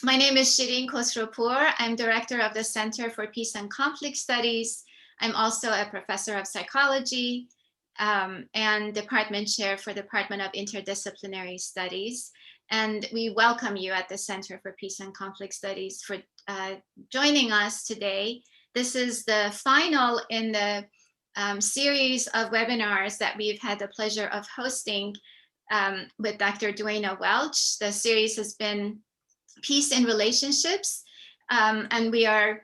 My name is Shirin Khosropur. I'm director of the Center for Peace and Conflict Studies. I'm also a professor of psychology and department chair for Department of Interdisciplinary Studies. And we welcome you at the Center for Peace and Conflict Studies for joining us today. This is the final in the series of webinars that we've had the pleasure of hosting with Dr. Duana Welch. The series has been Peace in Relationships, and we are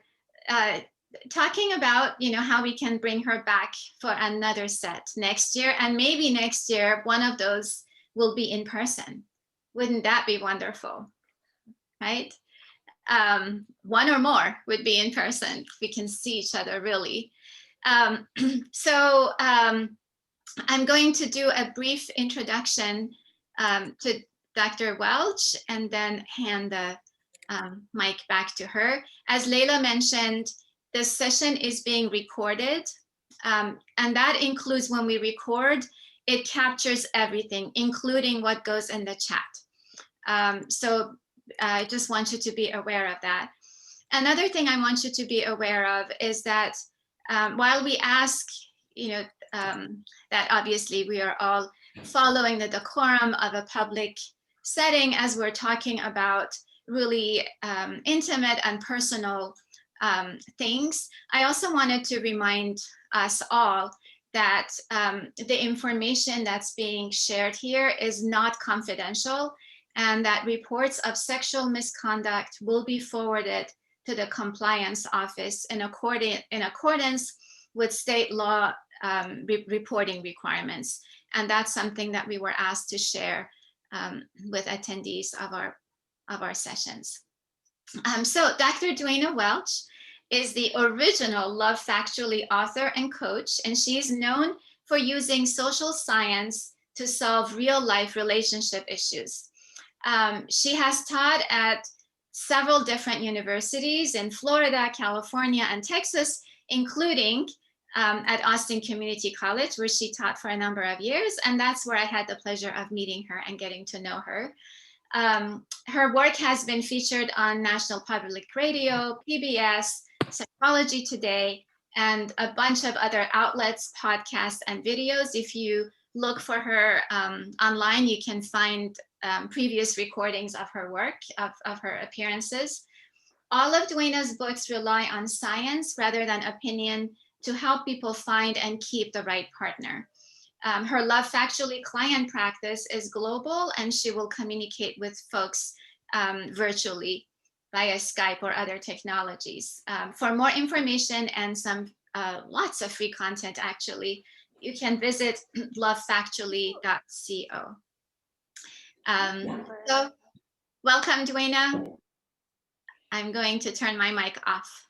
talking about, how we can bring her back for another set next year, and maybe next year one of those will be in person. Wouldn't that be wonderful, right? One or more would be in person. We can see each other really. So I'm going to do a brief introduction to Dr. Welch and then hand the mic back to her. As Leila mentioned, this session is being recorded, and that includes when we record, it captures everything, including what goes in the chat. So I just want you to be aware of that. Another thing I want you to be aware of is that while we ask, that obviously we are all following the decorum of a public setting as we're talking about really intimate and personal things, I also wanted to remind us all that the information that's being shared here is not confidential, and that reports of sexual misconduct will be forwarded to the compliance office in accordance with state law reporting requirements. And that's something that we were asked to share with attendees of our sessions. So Dr. Duana Welch is the original Love Factually author and coach, and she's known for using social science to solve real life relationship issues. She has taught at several different universities in Florida, California, and Texas, including at Austin Community College, where she taught for a number of years. And that's where I had the pleasure of meeting her and getting to know her. Her work has been featured on National Public Radio, PBS, Psychology Today, and a bunch of other outlets, podcasts, and videos. If you look for her online, you can find previous recordings of her work, of her appearances. All of Duana's books rely on science rather than opinion to help people find and keep the right partner. Her Love Factually client practice is global, and she will communicate with folks virtually via Skype or other technologies. For more information and some lots of free content, actually, you can visit lovefactually.co. So welcome, Duana. I'm going to turn my mic off.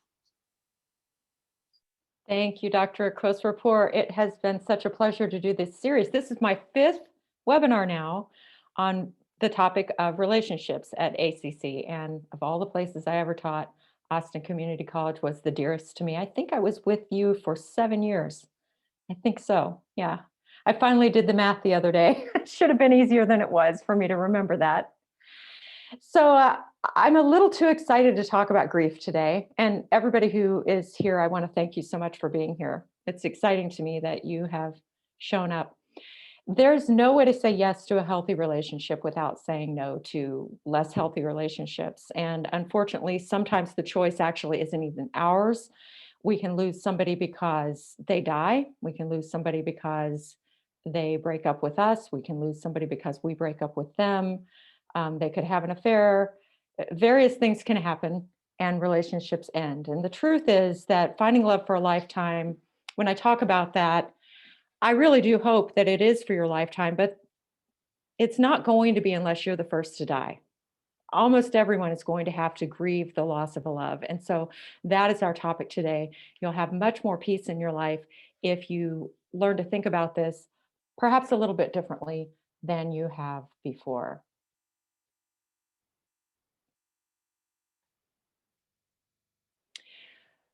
Thank you, Dr. Khosropur. It has been such a pleasure to do this series. This is my 5th webinar now on the topic of relationships at ACC. And of all the places I ever taught, Austin Community College was the dearest to me. I think I was with you for 7 years. I think so. Yeah. I finally did the math the other day. It should have been easier than it was for me to remember that. So I'm a little too excited to talk about grief today. And everybody who is here, I want to thank you so much for being here. It's exciting to me that you have shown up. There's no way to say yes to a healthy relationship without saying no to less healthy relationships. And unfortunately, sometimes the choice actually isn't even ours. We can lose somebody because they die. We can lose somebody because they break up with us. We can lose somebody because we break up with them. They could have an affair. Various things can happen and relationships end. And the truth is that finding love for a lifetime, when I talk about that, I really do hope that it is for your lifetime, but it's not going to be unless you're the first to die. Almost everyone is going to have to grieve the loss of a love. And so that is our topic today. You'll have much more peace in your life if you learn to think about this perhaps a little bit differently than you have before.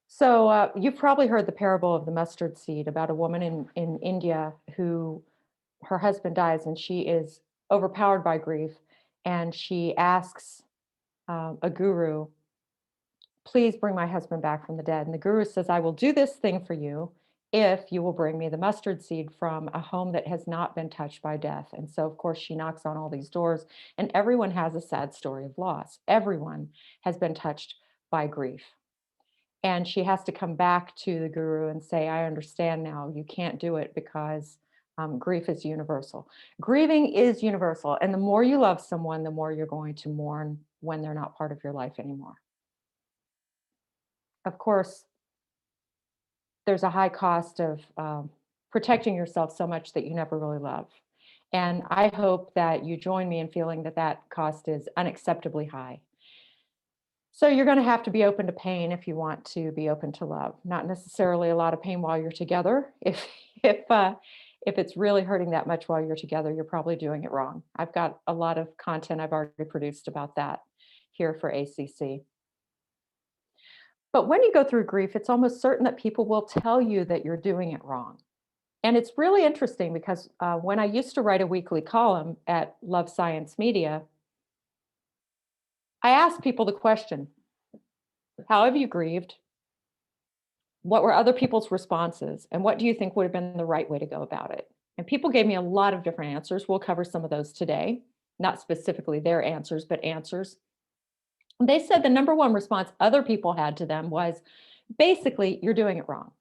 So you've probably heard the parable of the mustard seed about a woman in India who her husband dies and she is overpowered by grief, and she asks a guru, please bring my husband back from the dead. And the guru says, I will do this thing for you if you will bring me the mustard seed from a home that has not been touched by death. And so, of course, she knocks on all these doors, and everyone has a sad story of loss. Everyone has been touched by grief. And she has to come back to the guru and say, I understand now, you can't do it because grief is universal. Grieving is universal. And the more you love someone, the more you're going to mourn when they're not part of your life anymore. Of course, there's a high cost of protecting yourself so much that you never really love. And I hope that you join me in feeling that that cost is unacceptably high. So you're going to have to be open to pain if you want to be open to love. Not necessarily a lot of pain while you're together. If it's really hurting that much while you're together, you're probably doing it wrong. I've got a lot of content I've already produced about that here for ACC. But when you go through grief, it's almost certain that people will tell you that you're doing it wrong. And it's really interesting because when I used to write a weekly column at Love Science Media, I asked people the question, how have you grieved? What were other people's responses? And what do you think would have been the right way to go about it? And people gave me a lot of different answers. We'll cover some of those today, not specifically their answers, but answers. They said the number one response other people had to them was basically, you're doing it wrong.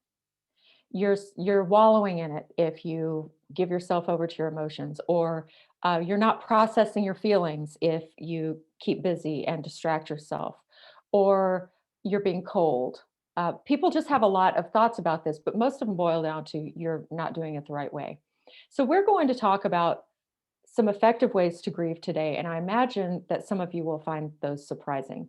You're wallowing in it if you give yourself over to your emotions, or you're not processing your feelings if you keep busy and distract yourself, or you're being cold. People just have a lot of thoughts about this, but most of them boil down to you're not doing it the right way. So we're going to talk about some effective ways to grieve today, and I imagine that some of you will find those surprising.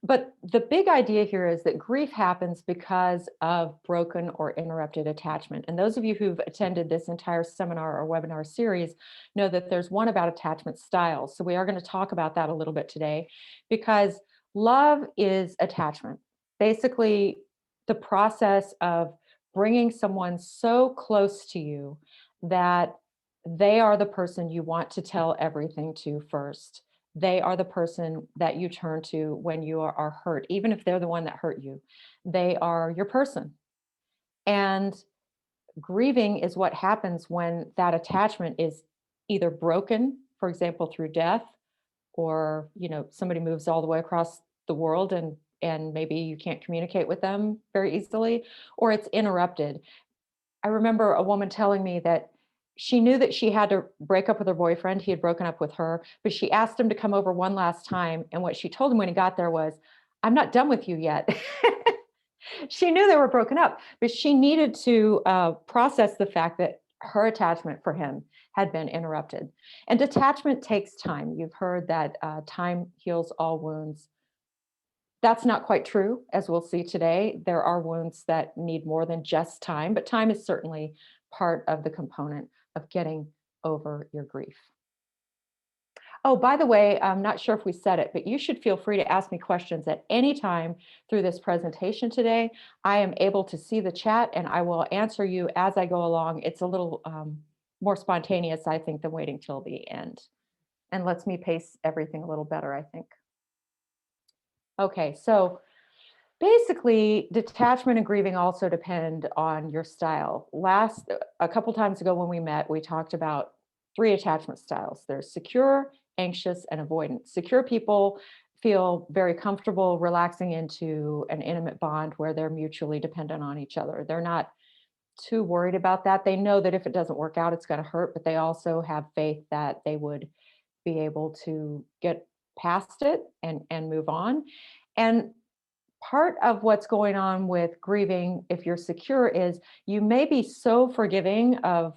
But the big idea here is that grief happens because of broken or interrupted attachment. And those of you who've attended this entire seminar or webinar series know that there's one about attachment styles. So we are going to talk about that a little bit today, because love is attachment. Basically, the process of bringing someone so close to you that they are the person you want to tell everything to first. They are the person that you turn to when you are hurt, even if they're the one that hurt you. They are your person. And grieving is what happens when that attachment is either broken, for example, through death, or somebody moves all the way across the world and maybe you can't communicate with them very easily, or it's interrupted. I remember a woman telling me that she knew that she had to break up with her boyfriend. He had broken up with her, but she asked him to come over one last time. And what she told him when he got there was, I'm not done with you yet. She knew they were broken up, but she needed to process the fact that her attachment for him had been interrupted. And detachment takes time. You've heard that time heals all wounds. That's not quite true, as we'll see today. There are wounds that need more than just time, but time is certainly part of the component of getting over your grief. Oh, by the way, I'm not sure if we said it, but you should feel free to ask me questions at any time through this presentation today. I am able to see the chat and I will answer you as I go along. It's a little more spontaneous, I think, than waiting till the end. And lets me pace everything a little better, I think. Okay, so basically, detachment and grieving also depend on your style. A couple times ago when we met, we talked about 3 attachment styles. There's secure, anxious, and avoidant. Secure people feel very comfortable relaxing into an intimate bond where they're mutually dependent on each other. They're not too worried about that. They know that if it doesn't work out, it's going to hurt, but they also have faith that they would be able to get past it and move on. And part of what's going on with grieving, if you're secure, is you may be so forgiving of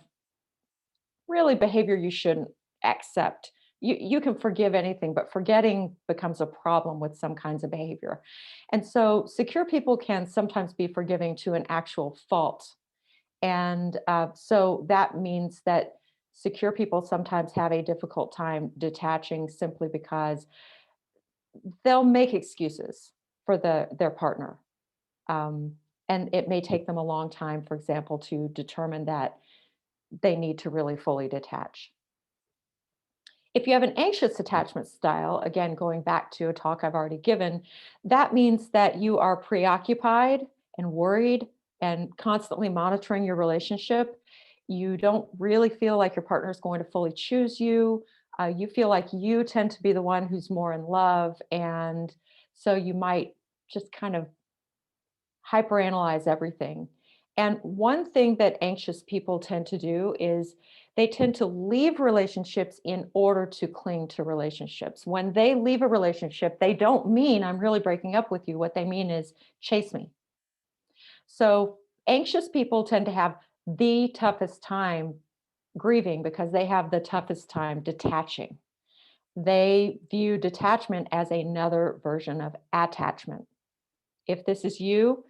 really behavior you shouldn't accept. You can forgive anything, but forgetting becomes a problem with some kinds of behavior. And so secure people can sometimes be forgiving to an actual fault. And so that means that secure people sometimes have a difficult time detaching simply because they'll make excuses for their partner. And it may take them a long time, for example, to determine that they need to really fully detach. If you have an anxious attachment style, again, going back to a talk I've already given, that means that you are preoccupied and worried and constantly monitoring your relationship. You don't really feel like your partner is going to fully choose you. You feel like you tend to be the one who's more in love. And so you might just kind of hyperanalyze everything. And one thing that anxious people tend to do is they tend to leave relationships in order to cling to relationships. When they leave a relationship, they don't mean I'm really breaking up with you. What they mean is chase me. So anxious people tend to have the toughest time grieving because they have the toughest time detaching. They view detachment as another version of attachment. If this is you,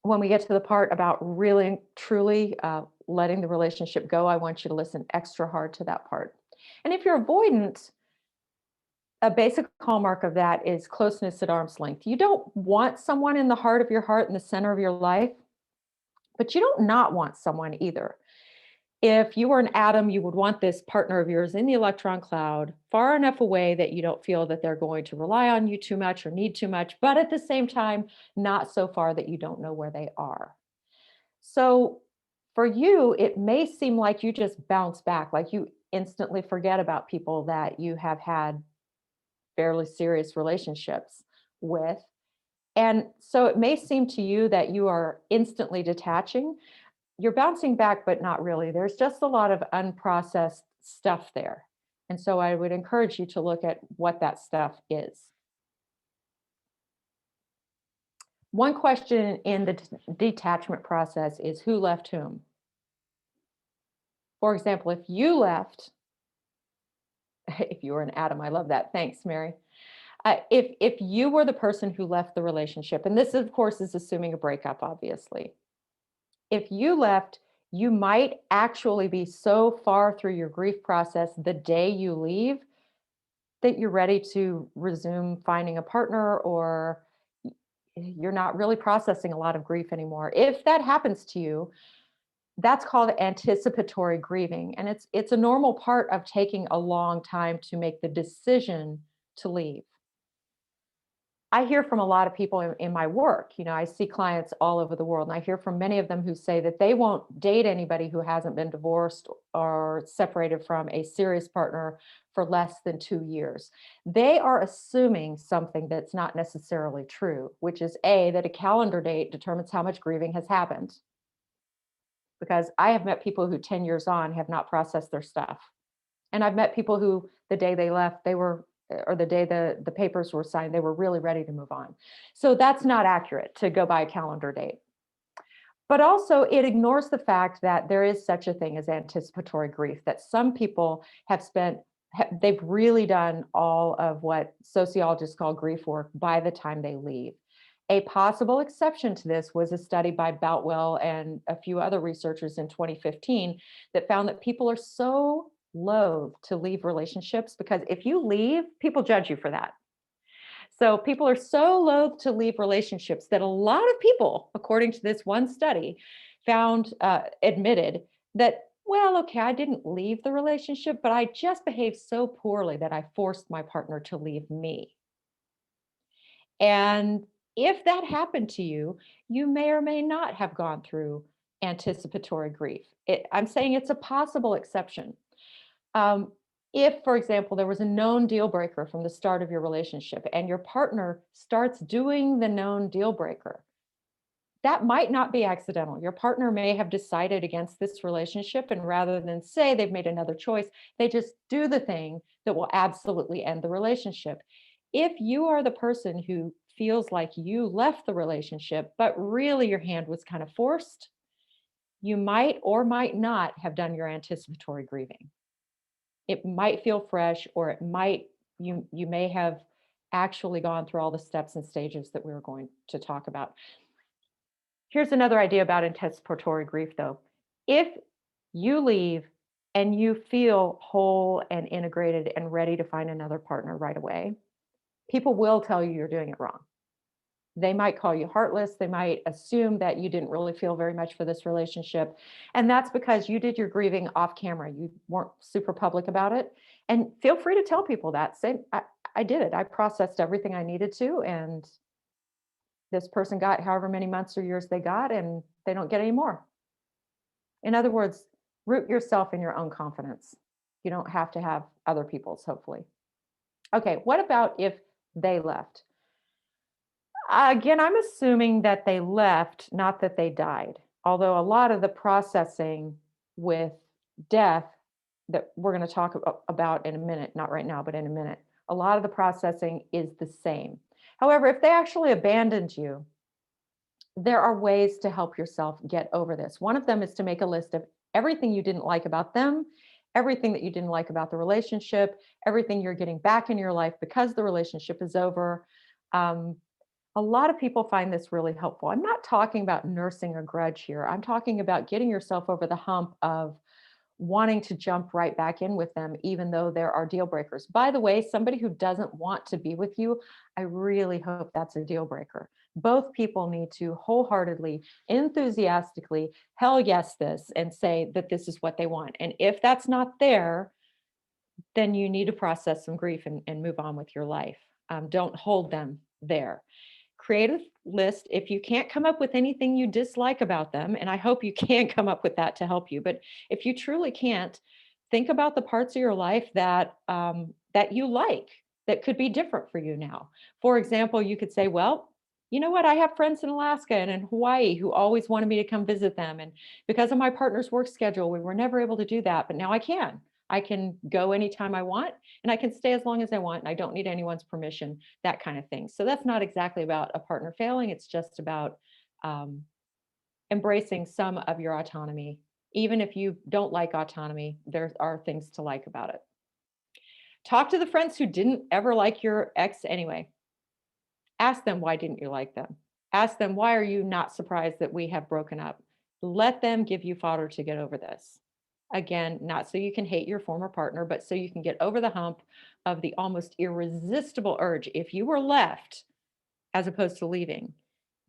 when we get to the part about really truly letting the relationship go, I want you to listen extra hard to that part. And if you're avoidant, a basic hallmark of that is closeness at arm's length. You don't want someone in the heart of your heart, in the center of your life, but you don't not want someone either. If you were an atom, you would want this partner of yours in the electron cloud, far enough away that you don't feel that they're going to rely on you too much or need too much, but at the same time, not so far that you don't know where they are. So for you, it may seem like you just bounce back, like you instantly forget about people that you have had fairly serious relationships with. And so it may seem to you that you are instantly detaching. You're bouncing back, but not really. There's just a lot of unprocessed stuff there. And so I would encourage you to look at what that stuff is. One question in the detachment process is who left whom? For example, if you left, if you were an atom, I love that. Thanks, Mary. If you were the person who left the relationship, and this of course is assuming a breakup, obviously. If you left, you might actually be so far through your grief process the day you leave that you're ready to resume finding a partner, or you're not really processing a lot of grief anymore. If that happens to you, that's called anticipatory grieving, and it's a normal part of taking a long time to make the decision to leave. I hear from a lot of people in my work. I see clients all over the world, and I hear from many of them who say that they won't date anybody who hasn't been divorced or separated from a serious partner for less than 2 years. They are assuming something that's not necessarily true, which is that a calendar date determines how much grieving has happened. Because I have met people who 10 years on have not processed their stuff. And I've met people who the day they left, or the day the papers were signed, they were really ready to move on. So that's not accurate to go by a calendar date. But also, it ignores the fact that there is such a thing as anticipatory grief, that some people they've really done all of what sociologists call grief work by the time they leave. A possible exception to this was a study by Boutwell and a few other researchers in 2015 that found that people are so loath to leave relationships because if you leave, people judge you for that. So people are so loath to leave relationships that a lot of people, according to this one study, admitted that, well, okay, I didn't leave the relationship, but I just behaved so poorly that I forced my partner to leave me. And if that happened to you, you may or may not have gone through anticipatory grief. I'm saying it's a possible exception. Um, if, for example, there was a known deal breaker from the start of your relationship and your partner starts doing the known deal breaker, that might not be accidental. Your partner may have decided against this relationship, and rather than say they've made another choice, they just do the thing that will absolutely end the relationship. If you are the person who feels like you left the relationship, but really your hand was kind of forced, you might or might not have done your anticipatory grieving. It might feel fresh, or you may have actually gone through all the steps and stages that we were going to talk about. Here's another idea about anticipatory grief, though. If you leave and you feel whole and integrated and ready to find another partner right away, people will tell you you're doing it wrong. They might call you heartless. They might assume that you didn't really feel very much for this relationship. And that's because you did your grieving off camera. You weren't super public about it. And feel free to tell people that. Say, I did it. I processed everything I needed to. And this person got however many months or years they got, and they don't get any more. In other words, root yourself in your own confidence. You don't have to have other people's, hopefully. Okay, what about if they left? Again, I'm assuming that they left, not that they died. Although a lot of the processing with death that we're going to talk about in a minute, not right now, but in a minute, a lot of the processing is the same. However, if they actually abandoned you, there are ways to help yourself get over this. One of them is to make a list of everything you didn't like about them, everything that you didn't like about the relationship, everything you're getting back in your life because the relationship is over. Um, a lot of people find this really helpful. I'm not talking about nursing a grudge here. I'm talking about getting yourself over the hump of wanting to jump right back in with them, even though there are deal breakers. By the way, somebody who doesn't want to be with you, I really hope that's a deal breaker. Both people need to wholeheartedly, enthusiastically, hell yes this, and say that this is what they want. And if that's not there, then you need to process some grief and move on with your life. Don't hold them there. Create a list. If you can't come up with anything you dislike about them, and I hope you can come up with that to help you, but if you truly can't, think about the parts of your life that you like, that could be different for you now. For example, you could say, well, you know what? I have friends in Alaska and in Hawaii who always wanted me to come visit them. And because of my partner's work schedule, we were never able to do that, but now I can. I can go anytime I want, and I can stay as long as I want. And I don't need anyone's permission, that kind of thing. So that's not exactly about a partner failing. It's just about um, embracing some of your autonomy. Even if you don't like autonomy, there are things to like about it. Talk to the friends who didn't ever like your ex anyway. Ask them, why didn't you like them? Ask them, why are you not surprised that we have broken up? Let them give you fodder to get over this. Again, not so you can hate your former partner, but so you can get over the hump of the almost irresistible urge. If you were left as opposed to leaving,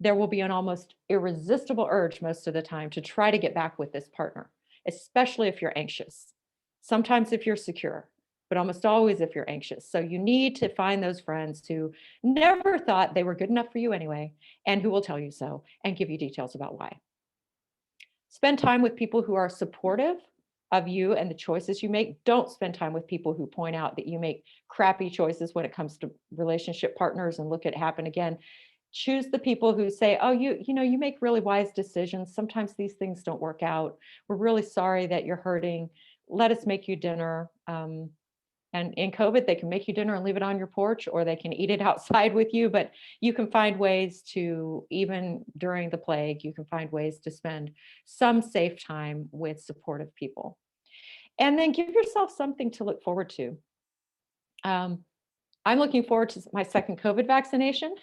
there will be an almost irresistible urge most of the time to try to get back with this partner, especially if you're anxious. Sometimes if you're secure, but almost always if you're anxious. So you need to find those friends who never thought they were good enough for you anyway, and who will tell you so and give you details about why. Spend time with people who are supportive of you and the choices you make. Don't spend time with people who point out that you make crappy choices when it comes to relationship partners and look at it happen again. Choose the people who say, oh, you make really wise decisions. Sometimes these things don't work out. We're really sorry that you're hurting. Let us make you dinner. And in COVID, they can make you dinner and leave it on your porch, or they can eat it outside with you. But you can find ways to, even during the plague, you can find ways to spend some safe time with supportive people. And then give yourself something to look forward to. I'm looking forward to my second COVID vaccination.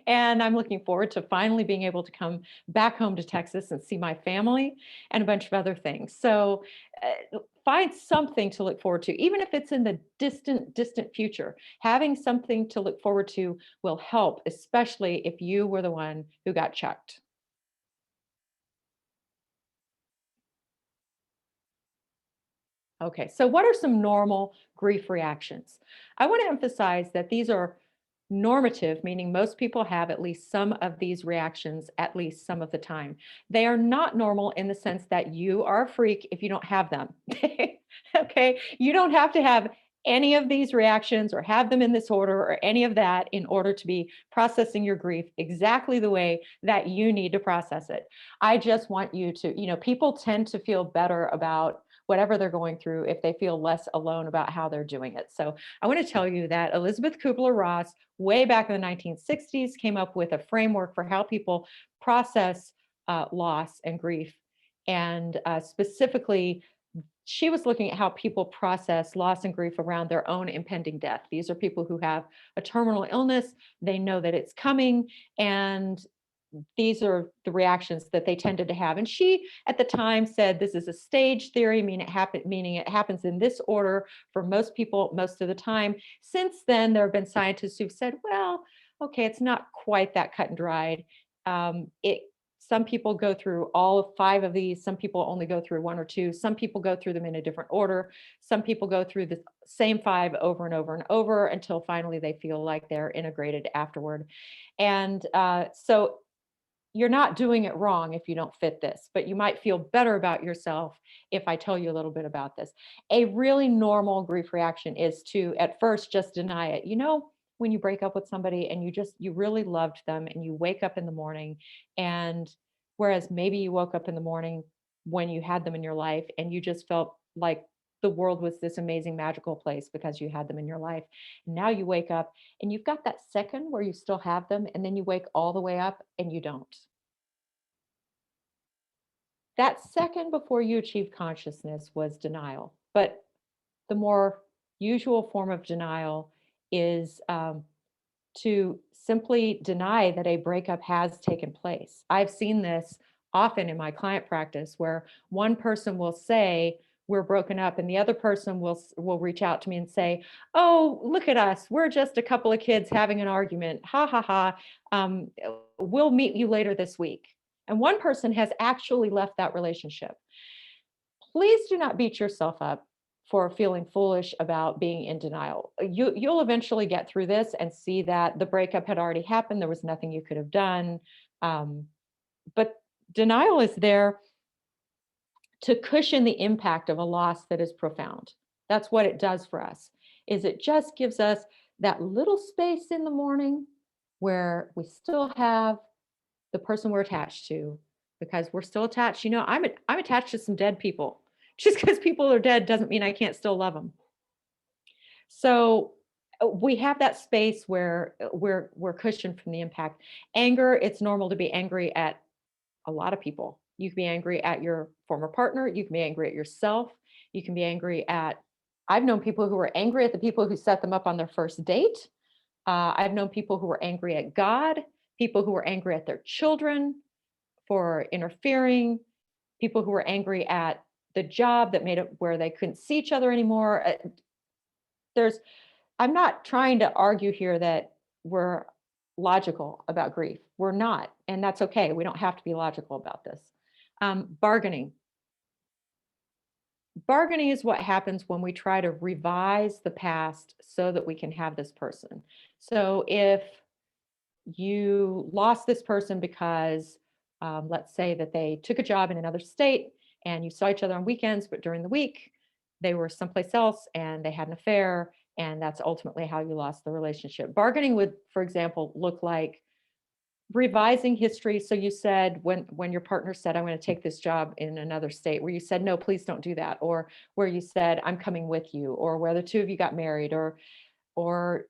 And I'm looking forward to finally being able to come back home to Texas and see my family and a bunch of other things. So find something to look forward to, even if it's in the distant, distant future. Having something to look forward to will help, especially if you were the one who got chucked. Okay, so what are some normal grief reactions? I want to emphasize that these are normative, meaning most people have at least some of these reactions at least some of the time. They are not normal in the sense that you are a freak if you don't have them. Okay, you don't have to have any of these reactions or have them in this order or any of that in order to be processing your grief exactly the way that you need to process it. I just want you to, people tend to feel better about whatever they're going through if they feel less alone about how they're doing it. So I want to tell you that Elizabeth Kubler-Ross, way back in the 1960s, came up with a framework for how people process loss and grief. And specifically, she was looking at how people process loss and grief around their own impending death. These are people who have a terminal illness. They know that it's coming, and these are the reactions that they tended to have. And she, at the time, said this is a stage theory, meaning it happens in this order for most people most of the time. Since then, there have been scientists who've said, well, okay, it's not quite that cut and dried. It Some people go through all 5 of these, some people only go through 1 or 2, some people go through them in a different order, some people go through the same 5 over and over and over until finally they feel like they're integrated afterward. And so you're not doing it wrong if you don't fit this, but you might feel better about yourself if I tell you a little bit about this. A really normal grief reaction is to at first just deny it. You know, when you break up with somebody and you really loved them and you wake up in the morning, and whereas maybe you woke up in the morning when you had them in your life and you just felt like the world was this amazing magical place because you had them in your life. Now you wake up and you've got that second where you still have them, and then you wake all the way up and you don't. That second before you achieved consciousness was denial. But the more usual form of denial is to simply deny that a breakup has taken place. I've seen this often in my client practice where one person will say, we're broken up, and the other person will reach out to me and say, oh, look at us, we're just a couple of kids having an argument, ha ha ha, we'll meet you later this week. And one person has actually left that relationship. Please do not beat yourself up for feeling foolish about being in denial. You'll eventually get through this and see that the breakup had already happened. There was nothing you could have done. Um, but denial is there to cushion the impact of a loss that is profound. That's what it does for us. Is it just gives us that little space in the morning where we still have the person we're attached to, because we're still attached. You know, I'm attached to some dead people. Just because people are dead doesn't mean I can't still love them. So we have that space where we're cushioned from the impact. Anger, it's normal to be angry at a lot of people. You can be angry at your former partner, you can be angry at yourself, you can be angry at I've known people who were angry at the people who set them up on their first date. I've known people who were angry at God, people who were angry at their children for interfering, people who were angry at the job that made it where they couldn't see each other anymore. There's, I'm not trying to argue here that we're logical about grief. We're not, and that's okay. We don't have to be logical about this. Bargaining. Bargaining is what happens when we try to revise the past so that we can have this person. So if you lost this person because let's say that they took a job in another state and you saw each other on weekends, but during the week they were someplace else and they had an affair, and that's ultimately how you lost the relationship. Bargaining would, for example, look like revising history. So you said when your partner said, I'm going to take this job in another state, where you said, no, please don't do that, or where you said, I'm coming with you, or where the two of you got married, or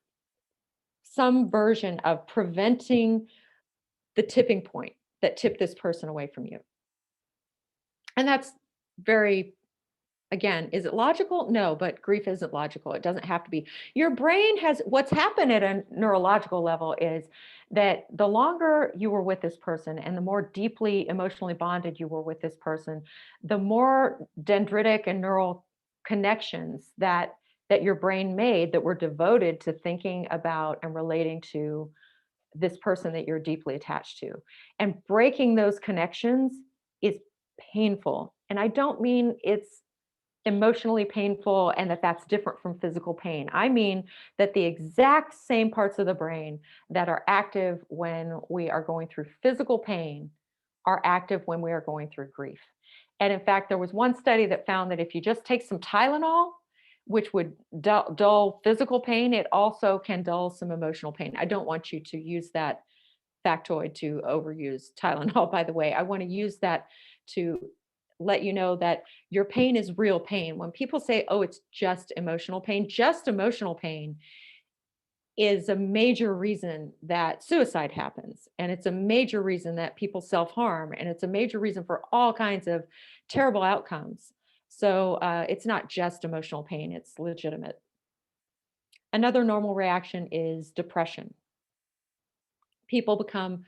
some version of preventing the tipping point that tipped this person away from you. And that's very, again, is it logical? No, but grief isn't logical. It doesn't have to be. Your brain has, what's happened at a neurological level is that the longer you were with this person and the more deeply emotionally bonded you were with this person, the more dendritic and neural connections that your brain made that were devoted to thinking about and relating to this person that you're deeply attached to. And breaking those connections is painful. And I don't mean it's emotionally painful and that's different from physical pain. I mean that the exact same parts of the brain that are active when we are going through physical pain are active when we are going through grief. And in fact, there was one study that found that if you just take some Tylenol, which would dull physical pain, it also can dull some emotional pain. I don't want you to use that factoid to overuse Tylenol, by the way. I want to use that to let you know that your pain is real pain. When people say, oh, it's just emotional pain is a major reason that suicide happens. And it's a major reason that people self-harm. And it's a major reason for all kinds of terrible outcomes. So it's not just emotional pain, it's legitimate. Another normal reaction is depression. People become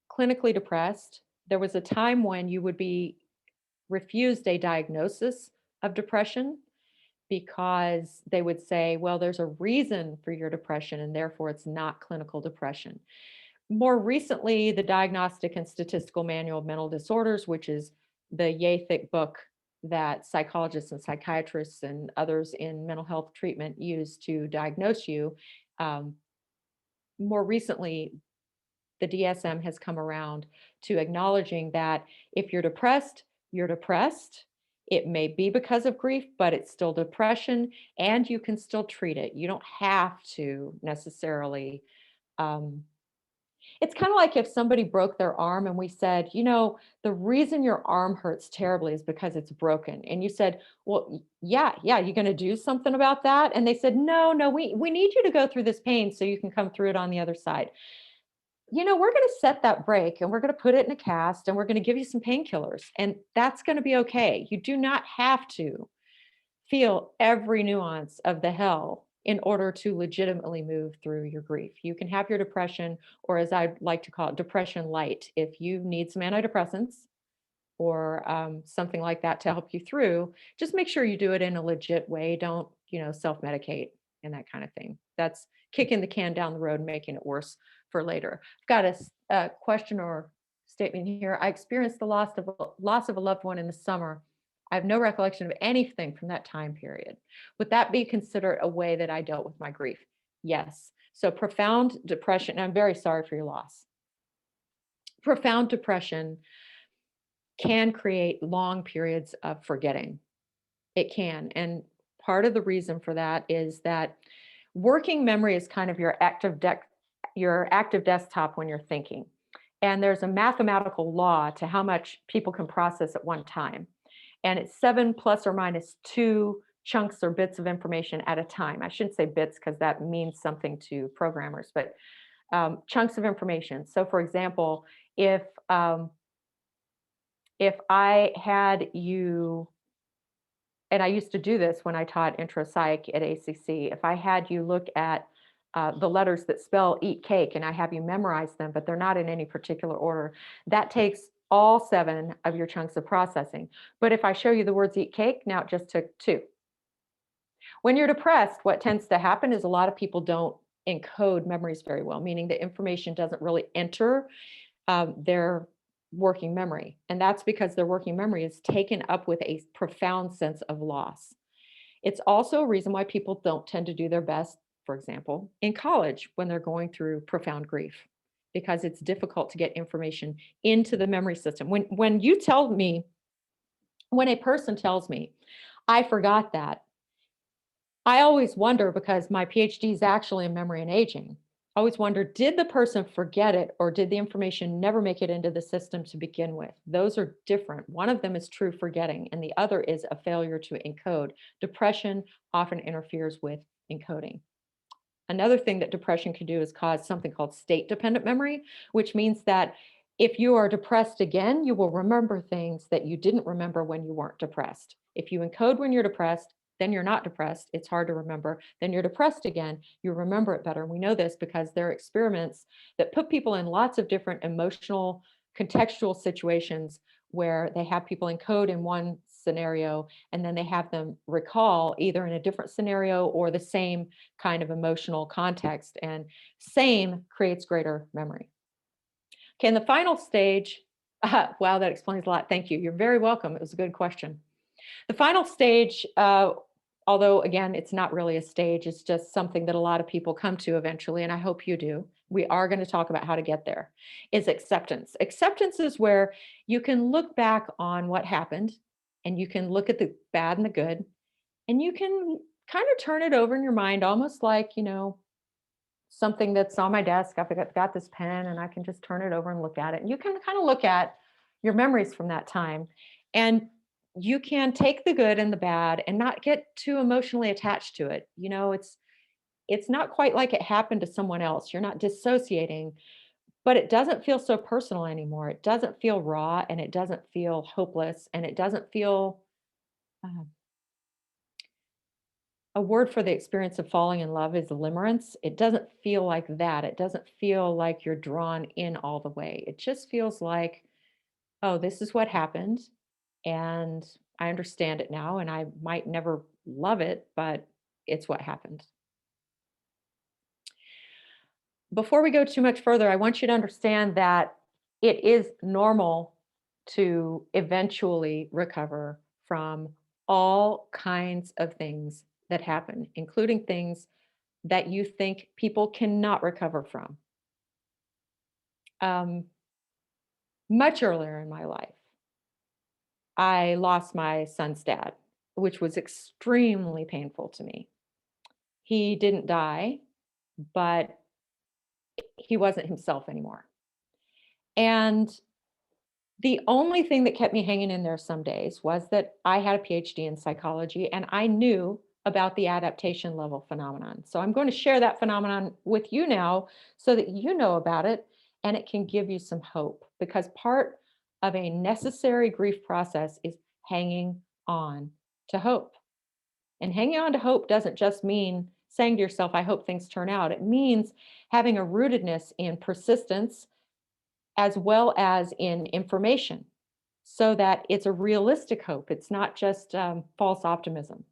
clinically depressed. There was a time when you would be refused a diagnosis of depression because they would say, well, there's a reason for your depression and therefore it's not clinical depression. More recently, the Diagnostic and Statistical Manual of Mental Disorders, which is the yay thick book that psychologists and psychiatrists and others in mental health treatment use to diagnose you. Um, More recently, the DSM has come around to acknowledging that if you're depressed, you're depressed. It may be because of grief, but it's still depression and you can still treat it. You don't have to necessarily. Um, it's kind of like if somebody broke their arm and we said, the reason your arm hurts terribly is because it's broken. And you said, well, yeah, you're going to do something about that. And they said, no, we need you to go through this pain so you can come through it on the other side. We're going to set that break and we're going to put it in a cast and we're going to give you some painkillers and that's going to be okay. You do not have to feel every nuance of the hell in order to legitimately move through your grief. You can have your depression, or as I like to call it, depression light. If you need some antidepressants or something like that to help you through, just make sure you do it in a legit way. Don't, self-medicate and that kind of thing. That's kicking the can down the road and making it worse for later. I've got a question or statement here. I experienced the loss of a loved one in the summer. I have no recollection of anything from that time period. Would that be considered a way that I dealt with my grief? Yes. So profound depression, and I'm very sorry for your loss. Profound depression can create long periods of forgetting. It can. And part of the reason for that is that working memory is kind of your active desktop when you're thinking. And there's a mathematical law to how much people can process at one time. And it's 7 plus or minus 2 chunks or bits of information at a time. I shouldn't say bits because that means something to programmers, but chunks of information. So for example, if I had you, and I used to do this when I taught intro psych at ACC, if I had you look at the letters that spell eat cake and I have you memorize them, but they're not in any particular order, that takes all 7 of your chunks of processing. But if I show you the words eat cake, now it just took 2. When you're depressed, what tends to happen is a lot of people don't encode memories very well, meaning the information doesn't really enter their working memory. And that's because their working memory is taken up with a profound sense of loss. It's also a reason why people don't tend to do their best, for example, in college when they're going through profound grief, because it's difficult to get information into the memory system. When a person tells me, I forgot that, I always wonder, because my PhD is actually in memory and aging. I always wonder, did the person forget it or did the information never make it into the system to begin with? Those are different. One of them is true forgetting, and the other is a failure to encode. Depression often interferes with encoding. Another thing that depression can do is cause something called state dependent memory, which means that if you are depressed again, you will remember things that you didn't remember when you weren't depressed. If you encode when you're depressed, then you're not depressed. It's hard to remember. Then you're depressed again. You remember it better. And we know this because there are experiments that put people in lots of different emotional, contextual situations where they have people encode in one scenario and then they have them recall either in a different scenario or the same kind of emotional context. And same creates greater memory. Okay, and the final stage, wow, that explains a lot. Thank you. You're very welcome. It was a good question. The final stage, although again, it's not really a stage, it's just something that a lot of people come to eventually, and I hope you do. We are going to talk about how to get there, is acceptance. Acceptance is where you can look back on what happened and you can look at the bad and the good, and you can kind of turn it over in your mind, almost like, something that's on my desk. I've got this pen and I can just turn it over and look at it. And you can kind of look at your memories from that time. And you can take the good and the bad and not get too emotionally attached to it. It's not quite like it happened to someone else. You're not dissociating, but it doesn't feel so personal anymore. It doesn't feel raw and it doesn't feel hopeless and it doesn't feel uh, a word for the experience of falling in love is limerence. It doesn't feel like that. It doesn't feel like you're drawn in all the way. It just feels like, oh, this is what happened. And I understand it now. And I might never love it, but it's what happened. Before we go too much further, I want you to understand that it is normal to eventually recover from all kinds of things that happen, including things that you think people cannot recover from. Um, Much earlier in my life, I lost my son's dad, which was extremely painful to me. He didn't die, but he wasn't himself anymore. And the only thing that kept me hanging in there some days was that I had a PhD in psychology and I knew about the adaptation level phenomenon. So I'm going to share that phenomenon with you now so that you know about it and it can give you some hope, because part of a necessary grief process is hanging on to hope. And hanging on to hope doesn't just mean saying to yourself, I hope things turn out. It means having a rootedness in persistence as well as in information, so that it's a realistic hope. It's not just false optimism.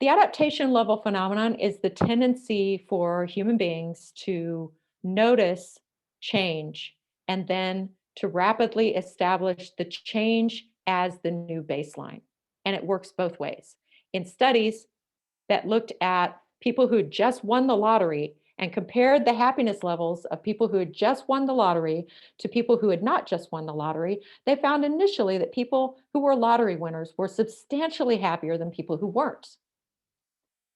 The adaptation level phenomenon is the tendency for human beings to notice change and then to rapidly establish the change as the new baseline. And it works both ways. In studies that looked at people who had just won the lottery and compared the happiness levels of people who had just won the lottery to people who had not just won the lottery, they found initially that people who were lottery winners were substantially happier than people who weren't.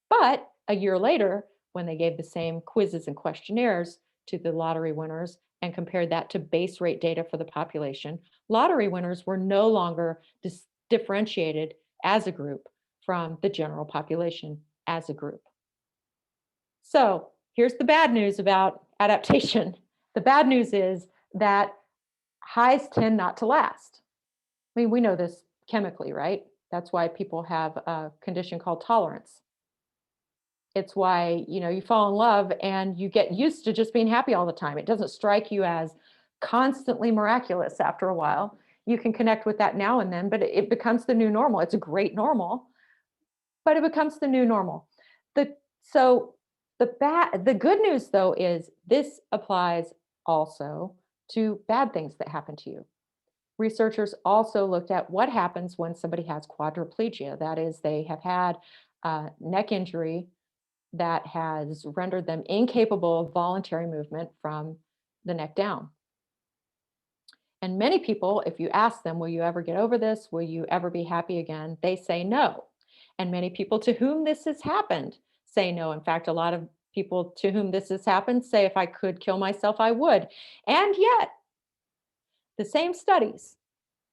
But a year later, when they gave the same quizzes and questionnaires to the lottery winners and compared that to base rate data for the population, lottery winners were no longer differentiated as a group from the general population as a group. So here's the bad news about adaptation. The bad news is that highs tend not to last. I mean, we know this chemically, right? That's why people have a condition called tolerance. It's why, you fall in love and you get used to just being happy all the time. It doesn't strike you as constantly miraculous after a while. You can connect with that now and then, but it becomes the new normal. It's a great normal, but it becomes the new normal. The so the good news though is this applies also to bad things that happen to you. Researchers also looked at what happens when somebody has quadriplegia. That is, they have had a neck injury that has rendered them incapable of voluntary movement from the neck down. And many people, if you ask them, will you ever get over this? Will you ever be happy again? They say no. And many people to whom this has happened say no. In fact, a lot of people to whom this has happened say, if I could kill myself, I would. And yet, the same studies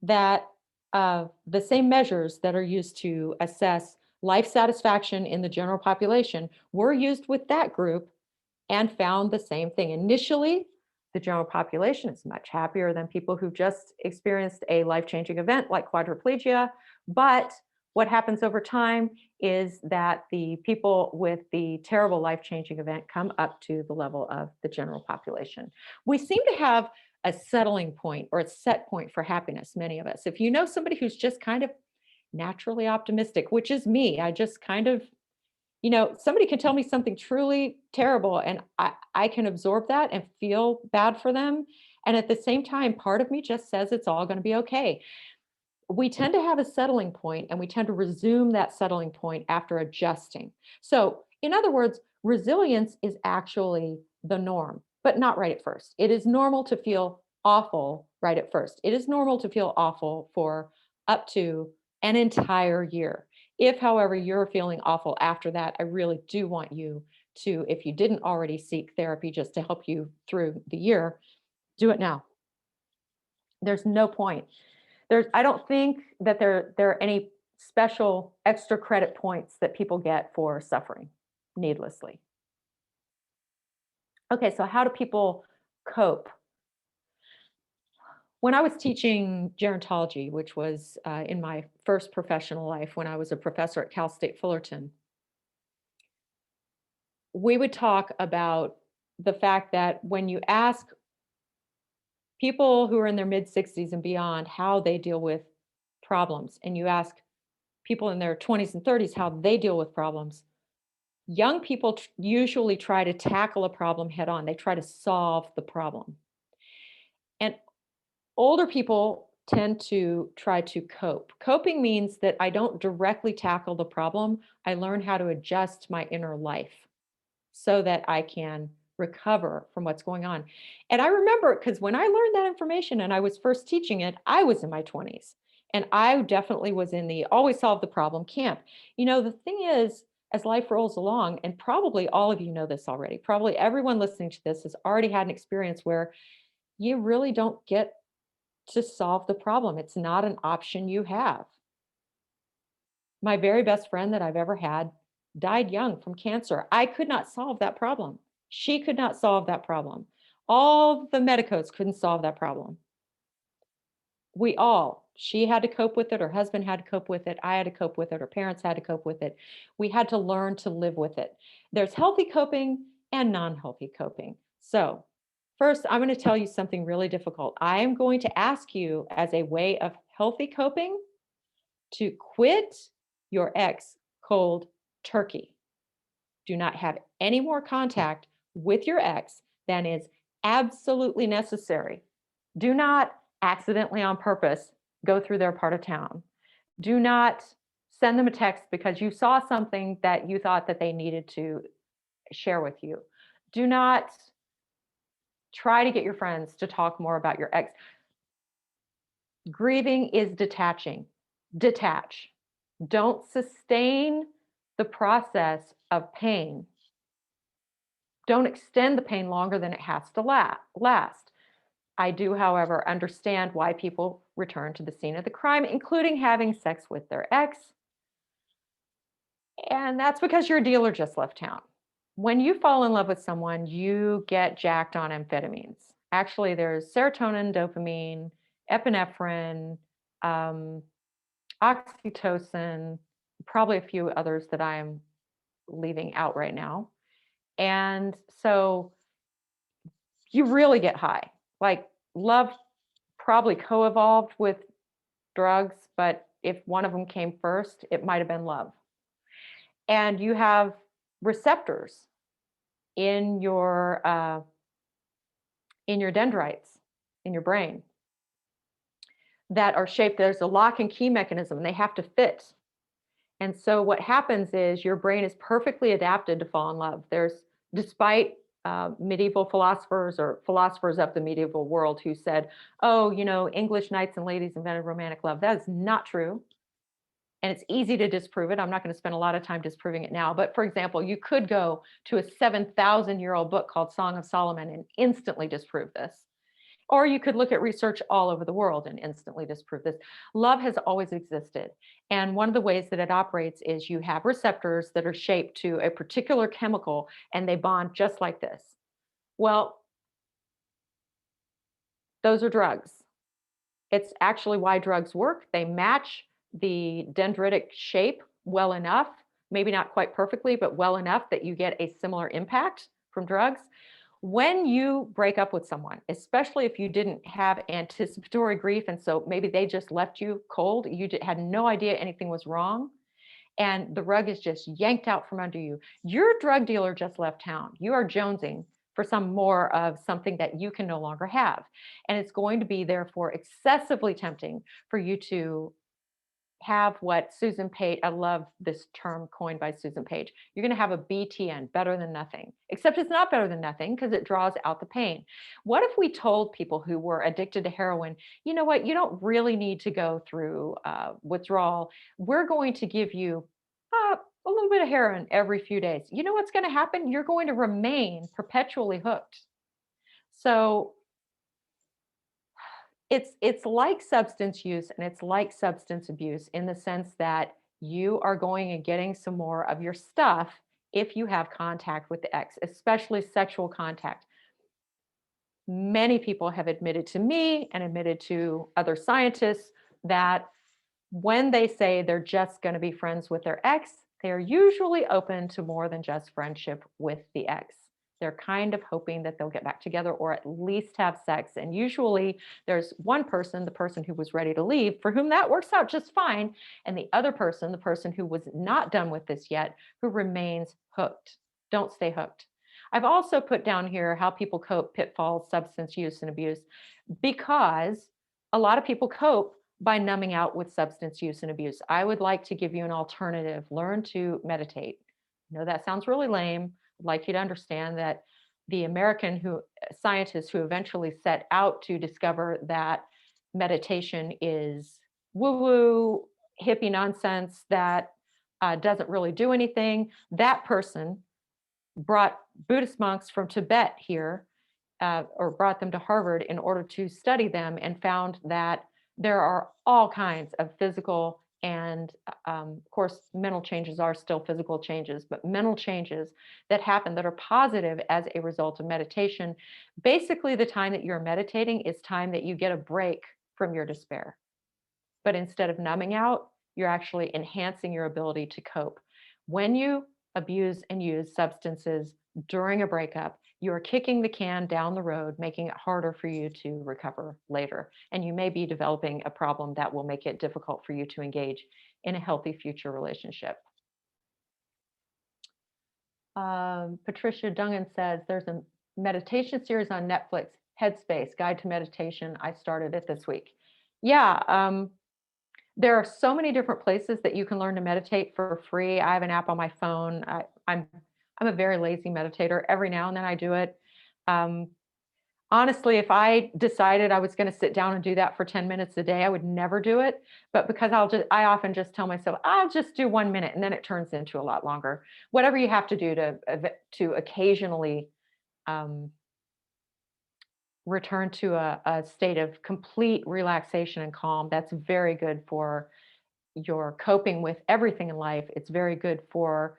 that the same measures that are used to assess life satisfaction in the general population were used with that group and found the same thing. Initially, the general population is much happier than people who just experienced a life-changing event like quadriplegia. But what happens over time is that the people with the terrible life-changing event come up to the level of the general population. We seem to have a settling point or a set point for happiness, many of us. If you know somebody who's just kind of naturally optimistic, which is me, I just kind of, somebody can tell me something truly terrible and I can absorb that and feel bad for them. And at the same time, part of me just says it's all going to be okay. We tend to have a settling point and we tend to resume that settling point after adjusting. So, in other words, resilience is actually the norm, but not right at first. It is normal to feel awful right at first. It is normal to feel awful for up to an entire year. If, however, you're feeling awful after that, I really do want you to, if you didn't already seek therapy just to help you through the year, do it now. There's no point. I don't think that there are any special extra credit points that people get for suffering needlessly. Okay, so how do people cope? When I was teaching gerontology, which was in my first professional life when I was a professor at Cal State Fullerton, we would talk about the fact that when you ask people who are in their mid 60s and beyond how they deal with problems, and you ask people in their 20s and 30s, how they deal with problems. Young people usually try to tackle a problem head on. They try to solve the problem. And older people tend to try to cope. Coping means that I don't directly tackle the problem. I learn how to adjust my inner life so that I can recover from what's going on. And I remember because when I learned that information and I was first teaching it, I was in my 20s. And I definitely was in the always solve the problem camp. The thing is, as life rolls along, and probably all of you know this already, probably everyone listening to this has already had an experience where you really don't get to solve the problem. It's not an option you have. My very best friend that I've ever had died young from cancer. I could not solve that problem. She could not solve that problem. All the medicos couldn't solve that problem. She had to cope with it. Her husband had to cope with it. I had to cope with it. Her parents had to cope with it. We had to learn to live with it. There's healthy coping and non-healthy coping. So first, I'm going to tell you something really difficult. I am going to ask you, as a way of healthy coping, to quit your ex cold turkey. Do not have any more contact with your ex than is absolutely necessary. Do not accidentally on purpose go through their part of town. Do not send them a text because you saw something that you thought that they needed to share with you. Do not try to get your friends to talk more about your ex. Grieving is detaching. Detach. Don't sustain the process of pain. Don't extend the pain longer than it has to last. I do, however, understand why people return to the scene of the crime, including having sex with their ex. And that's because your dealer just left town. When you fall in love with someone, you get jacked on amphetamines. Actually, there's serotonin, dopamine, epinephrine, um, oxytocin, probably a few others that I'm leaving out right now. And so you really get high. Like love probably co-evolved with drugs, but if one of them came first, it might have been love. And you have receptors in your dendrites in your brain that are shaped. There's a lock and key mechanism, and they have to fit. And so what happens is your brain is perfectly adapted to fall in love. Despite medieval philosophers or philosophers of the medieval world who said, oh, English knights and ladies invented romantic love. That is not true. And it's easy to disprove it. I'm not going to spend a lot of time disproving it now. But for example, you could go to a 7,000-year-old book called Song of Solomon and instantly disprove this. Or you could look at research all over the world and instantly disprove this. Love has always existed. And one of the ways that it operates is you have receptors that are shaped to a particular chemical and they bond just like this. Well, those are drugs. It's actually why drugs work. They match the dendritic shape well enough, maybe not quite perfectly, but well enough that you get a similar impact from drugs. When you break up with someone, especially if you didn't have anticipatory grief, and so maybe they just left you cold, you had no idea anything was wrong, and the rug is just yanked out from under you. Your drug dealer just left town. You are jonesing for some more of something that you can no longer have. And it's going to be therefore excessively tempting for you to have what Susan Page, I love this term coined by Susan Page. You're going to have a BTN, better than nothing, except it's not better than nothing because it draws out the pain. What if we told people who were addicted to heroin, you know what, you don't really need to go through withdrawal. We're going to give you a little bit of heroin every few days. You know what's going to happen? You're going to remain perpetually hooked. So it's like substance use and it's like substance abuse in the sense that you are going and getting some more of your stuff if you have contact with the ex, especially sexual contact. Many people have admitted to me and admitted to other scientists that when they say they're just going to be friends with their ex, they are usually open to more than just friendship with the ex. They're kind of hoping that they'll get back together or at least have sex. And usually there's one person, the person who was ready to leave, for whom that works out just fine. And the other person, the person who was not done with this yet, who remains hooked. Don't stay hooked. I've also put down here how people cope, pitfalls, substance use and abuse, because a lot of people cope by numbing out with substance use and abuse. I would like to give you an alternative. Learn to meditate. I know that sounds really lame. I'd like you to understand that the American scientists who eventually set out to discover that meditation is woo-woo, hippie nonsense that doesn't really do anything, that person brought Buddhist monks from Tibet here, or brought them to Harvard in order to study them, and found that there are all kinds of physical and, of course, mental changes are still physical changes, but mental changes that happen that are positive as a result of meditation. Basically, the time that you're meditating is time that you get a break from your despair. But instead of numbing out, you're actually enhancing your ability to cope. When you abuse and use substances during a breakup, you're kicking the can down the road, making it harder for you to recover later. And you may be developing a problem that will make it difficult for you to engage in a healthy future relationship. Patricia Dungan says there's a meditation series on Netflix, Headspace, Guide to Meditation. I started it this week. Yeah, there are so many different places that you can learn to meditate for free. I have an app on my phone. I'm a very lazy meditator. Every now and then I do it. Um, Honestly, if I decided I was going to sit down and do that for 10 minutes a day, I would never do it. But because I often just tell myself, I'll just do 1 minute, and then it turns into a lot longer. Whatever you have to do to occasionally um, return to a state of complete relaxation and calm, that's very good for your coping with everything in life. It's very good for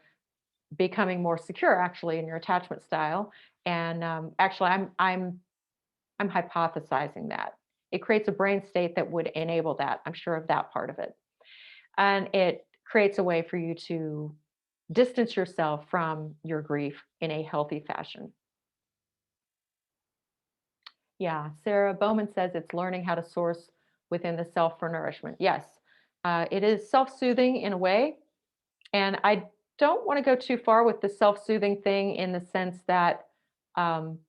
becoming more secure, actually, in your attachment style. And actually, I'm hypothesizing that it creates a brain state that would enable that. I'm sure of that part of it, and it creates a way for you to distance yourself from your grief in a healthy fashion. Yeah, Sarah Bowman says it's learning how to source within the self for nourishment. Yes, it is self-soothing in a way. And I don't want to go too far with the self-soothing thing in the sense that um,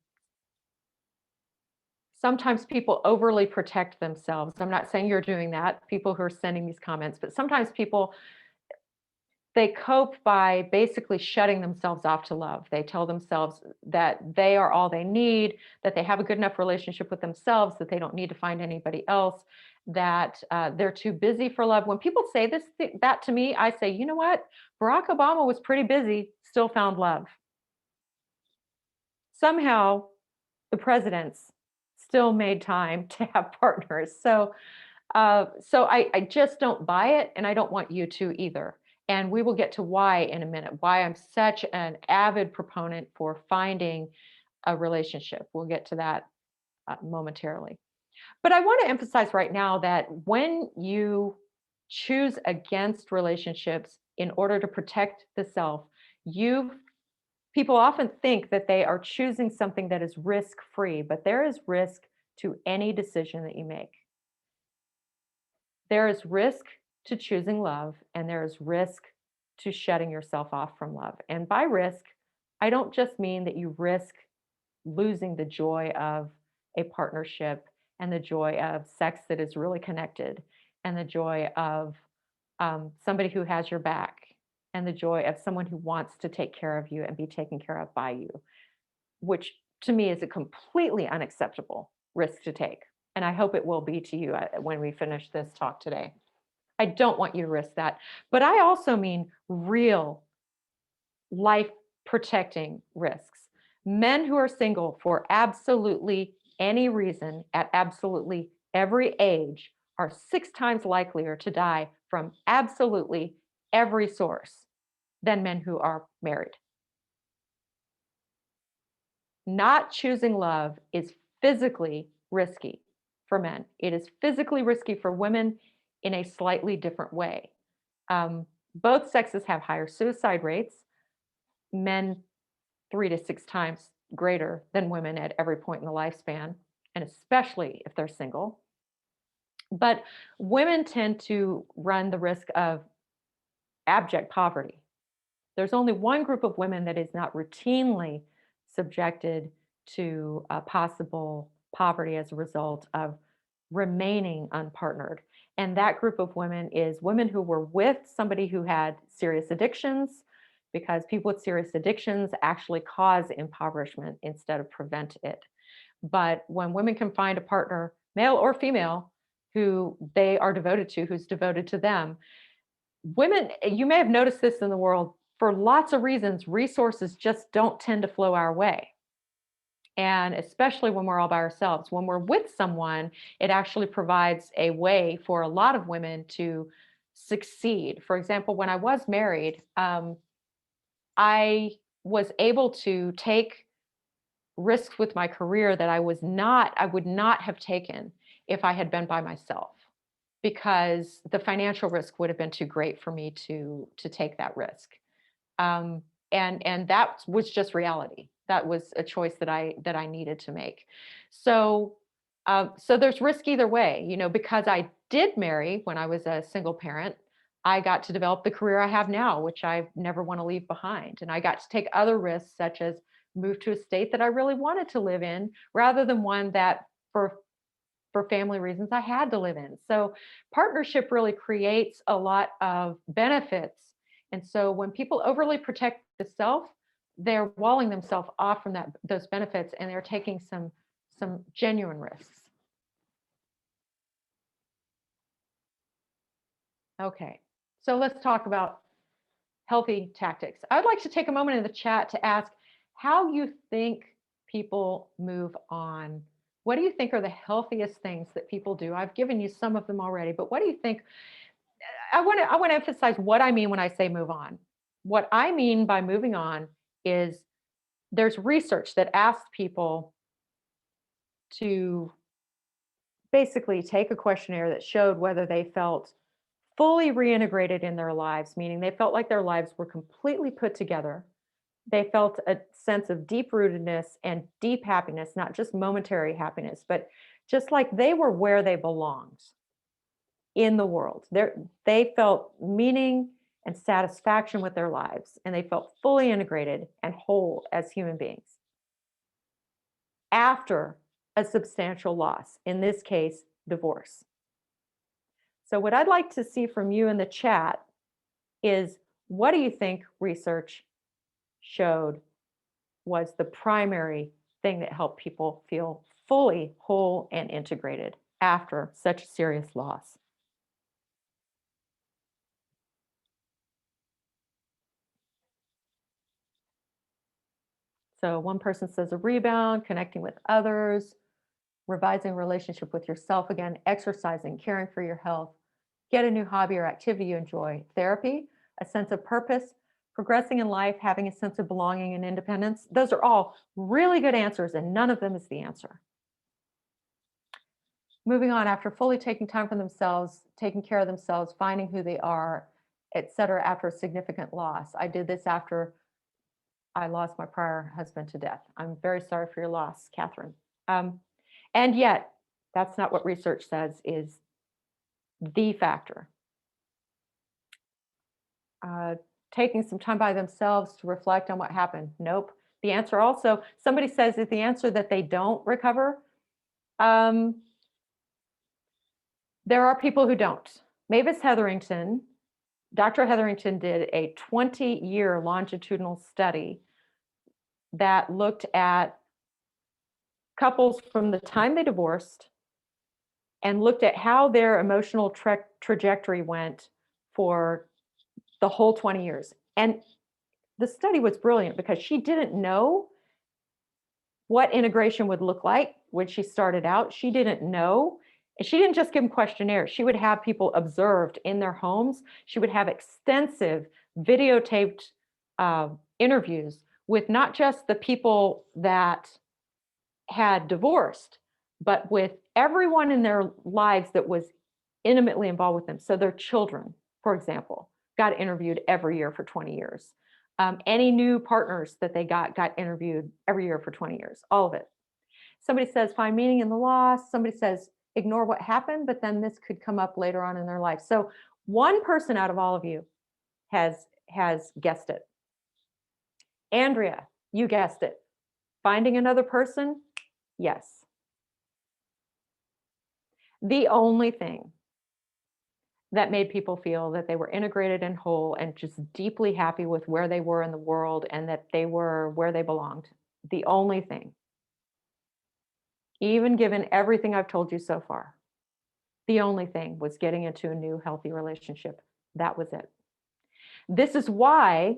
sometimes people overly protect themselves. I'm not saying you're doing that, people who are sending these comments, but sometimes people, they cope by basically shutting themselves off to love. They tell themselves that they are all they need, that they have a good enough relationship with themselves, that they don't need to find anybody else, that they're too busy for love. When people say that to me, I say, you know what? Barack Obama was pretty busy, still found love. Somehow, the presidents still made time to have partners. So I just don't buy it, and I don't want you to either. And we will get to why in a minute, why I'm such an avid proponent for finding a relationship. We'll get to that momentarily. But I want to emphasize right now that when you choose against relationships in order to protect the self, people often think that they are choosing something that is risk-free, but there is risk to any decision that you make. There is risk to choosing love, and there is risk to shutting yourself off from love. And by risk, I don't just mean that you risk losing the joy of a partnership and the joy of sex that is really connected, and the joy of somebody who has your back, and the joy of someone who wants to take care of you and be taken care of by you, which to me is a completely unacceptable risk to take. And I hope it will be to you when we finish this talk today. I don't want you to risk that. But I also mean real life protecting risks. Men who are single for absolutely any reason at absolutely every age are 6 times likelier to die from absolutely every source than men who are married. Not choosing love is physically risky for men. It is physically risky for women in a slightly different way. Both sexes have higher suicide rates. Men 3 to 6 times greater than women at every point in the lifespan, and especially if they're single. But women tend to run the risk of abject poverty. There's only one group of women that is not routinely subjected to possible poverty as a result of remaining unpartnered. And that group of women is women who were with somebody who had serious addictions, because people with serious addictions actually cause impoverishment instead of prevent it. But when women can find a partner, male or female, who they are devoted to, who's devoted to them, women, you may have noticed this in the world, for lots of reasons, resources just don't tend to flow our way. And especially when we're all by ourselves, when we're with someone, it actually provides a way for a lot of women to succeed. For example, when I was married, I was able to take risks with my career that I would not have taken if I had been by myself, because the financial risk would have been too great for me to take that risk. Um, and that was just reality. That was a choice that I needed to make. So so there's risk either way, because I did marry when I was a single parent. I got to develop the career I have now, which I never want to leave behind. And I got to take other risks, such as move to a state that I really wanted to live in, rather than one that for family reasons I had to live in. So partnership really creates a lot of benefits. And so when people overly protect the self, they're walling themselves off from those benefits, and they're taking some genuine risks. Okay, so let's talk about healthy tactics. I'd like to take a moment in the chat to ask how you think people move on. What do you think are the healthiest things that people do? I've given you some of them already, but what do you think? I want to emphasize what I mean when I say move on. What I mean by moving on is there's research that asks people to basically take a questionnaire that showed whether they felt fully reintegrated in their lives, meaning they felt like their lives were completely put together. They felt a sense of deep rootedness and deep happiness, not just momentary happiness, but just like they were where they belonged in the world. They felt meaning and satisfaction with their lives, and they felt fully integrated and whole as human beings after a substantial loss, in this case, divorce. So what I'd like to see from you in the chat is, what do you think research showed was the primary thing that helped people feel fully whole and integrated after such a serious loss? So one person says a rebound, connecting with others, revising relationship with yourself again, exercising, caring for your health, get a new hobby or activity you enjoy, therapy, a sense of purpose, progressing in life, having a sense of belonging and independence. Those are all really good answers, and none of them is the answer. Moving on, after fully taking time for themselves, taking care of themselves, finding who they are, etc., after a significant loss. I did this after I lost my prior husband to death. I'm very sorry for your loss, Catherine. And yet, that's not what research says is the factor. Taking some time by themselves to reflect on what happened. Nope. The answer also, somebody says that the answer that they don't recover. There are people who don't. Mavis Hetherington, Dr. Hetherington did a 20-year longitudinal study that looked at couples from the time they divorced and looked at how their emotional trajectory went for the whole 20 years. And the study was brilliant because she didn't know what integration would look like when she started out. She didn't know. And she didn't just give them questionnaires. She would have people observed in their homes. She would have extensive videotaped interviews with not just the people that had divorced, but with everyone in their lives that was intimately involved with them. So their children, for example, got interviewed every year for 20 years. Any new partners that they got interviewed every year for 20 years, all of it. Somebody says find meaning in the loss. Somebody says ignore what happened, but then this could come up later on in their life. So one person out of all of you has guessed it. Andrea, you guessed it. Finding another person? Yes. The only thing that made people feel that they were integrated and whole and just deeply happy with where they were in the world and that they were where they belonged. The only thing, even given everything I've told you so far, the only thing was getting into a new healthy relationship. That was it. This is why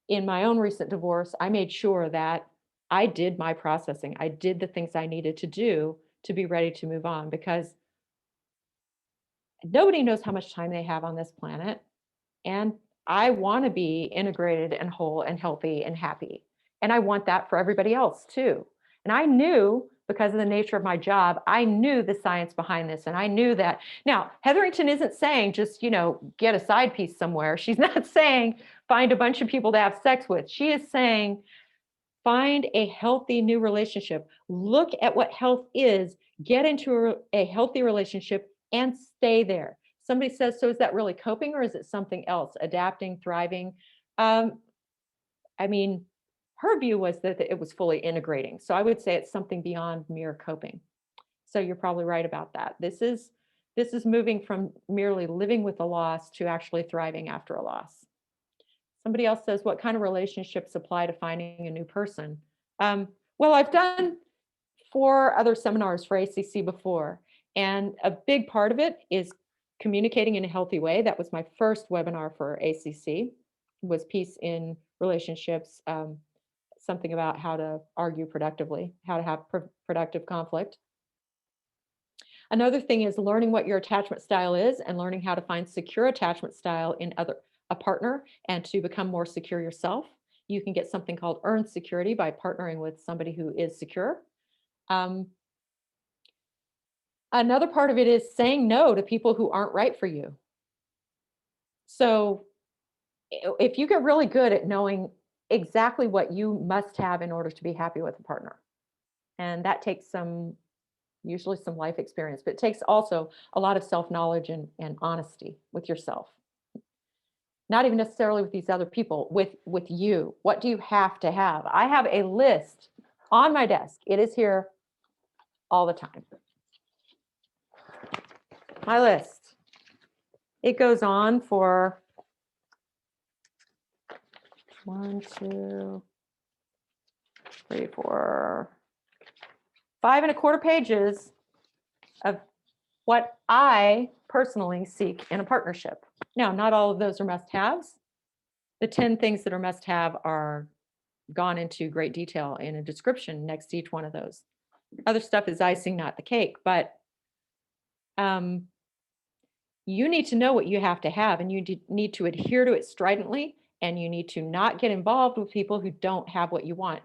in my own recent divorce, I made sure that I did my processing. I did the things I needed to do to be ready to move on, because nobody knows how much time they have on this planet. And I want to be integrated and whole and healthy and happy. And I want that for everybody else too. And I knew, because of the nature of my job, I knew the science behind this. And I knew that. Now, Hetherington isn't saying just, get a side piece somewhere. She's not saying find a bunch of people to have sex with. She is saying find a healthy new relationship. Look at what health is, get into a healthy relationship and stay there. Somebody says, so is that really coping or is it something else? Adapting, thriving? I mean, her view was that it was fully integrating. So I would say it's something beyond mere coping. So you're probably right about that. This is moving from merely living with a loss to actually thriving after a loss. Somebody else says, what kind of relationships apply to finding a new person? Well, I've done 4 other seminars for ACC before, and a big part of it is communicating in a healthy way. That was my first webinar for ACC, was peace in relationships, something about how to argue productively, how to have productive conflict. Another thing is learning what your attachment style is and learning how to find secure attachment style in a partner and to become more secure yourself. You can get something called earned security by partnering with somebody who is secure. Another part of it is saying no to people who aren't right for you. So if you get really good at knowing exactly what you must have in order to be happy with a partner, and that takes usually some life experience, but it takes also a lot of self-knowledge and honesty with yourself. Not even necessarily with these other people, with you. What do you have to have? I have a list on my desk. It is here all the time. My list. It goes on for 1, 2, 3, 4, 5.25 pages of what I personally seek in a partnership. Now, not all of those are must-haves. The 10 things that are must-have are gone into great detail in a description next to each one of those. Other stuff is icing, not the cake, but you need to know what you have to have, and you need to adhere to it stridently, and you need to not get involved with people who don't have what you want.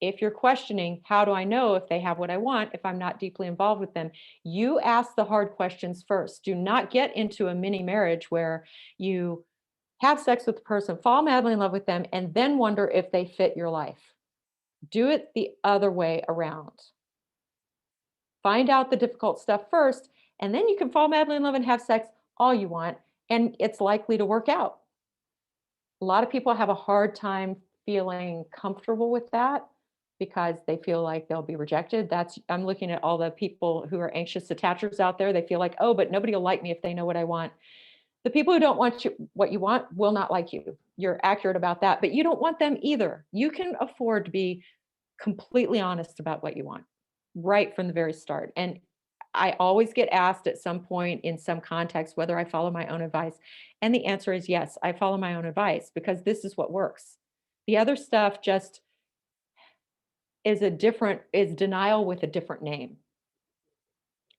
If you're questioning, how do I know if they have what I want if I'm not deeply involved with them? You ask the hard questions first. Do not get into a mini marriage where you have sex with the person, fall madly in love with them, and then wonder if they fit your life. Do it the other way around. Find out the difficult stuff first, and then you can fall madly in love and have sex all you want, and it's likely to work out. A lot of people have a hard time feeling comfortable with that because they feel like they'll be rejected. I'm looking at all the people who are anxious attachers out there. They feel like, oh, but nobody will like me if they know what I want. The people who don't want what you want will not like you. You're accurate about that, but you don't want them either. You can afford to be completely honest about what you want right from the very start. And I always get asked at some point in some context whether I follow my own advice. And the answer is yes, I follow my own advice because this is what works. The other stuff just is denial with a different name.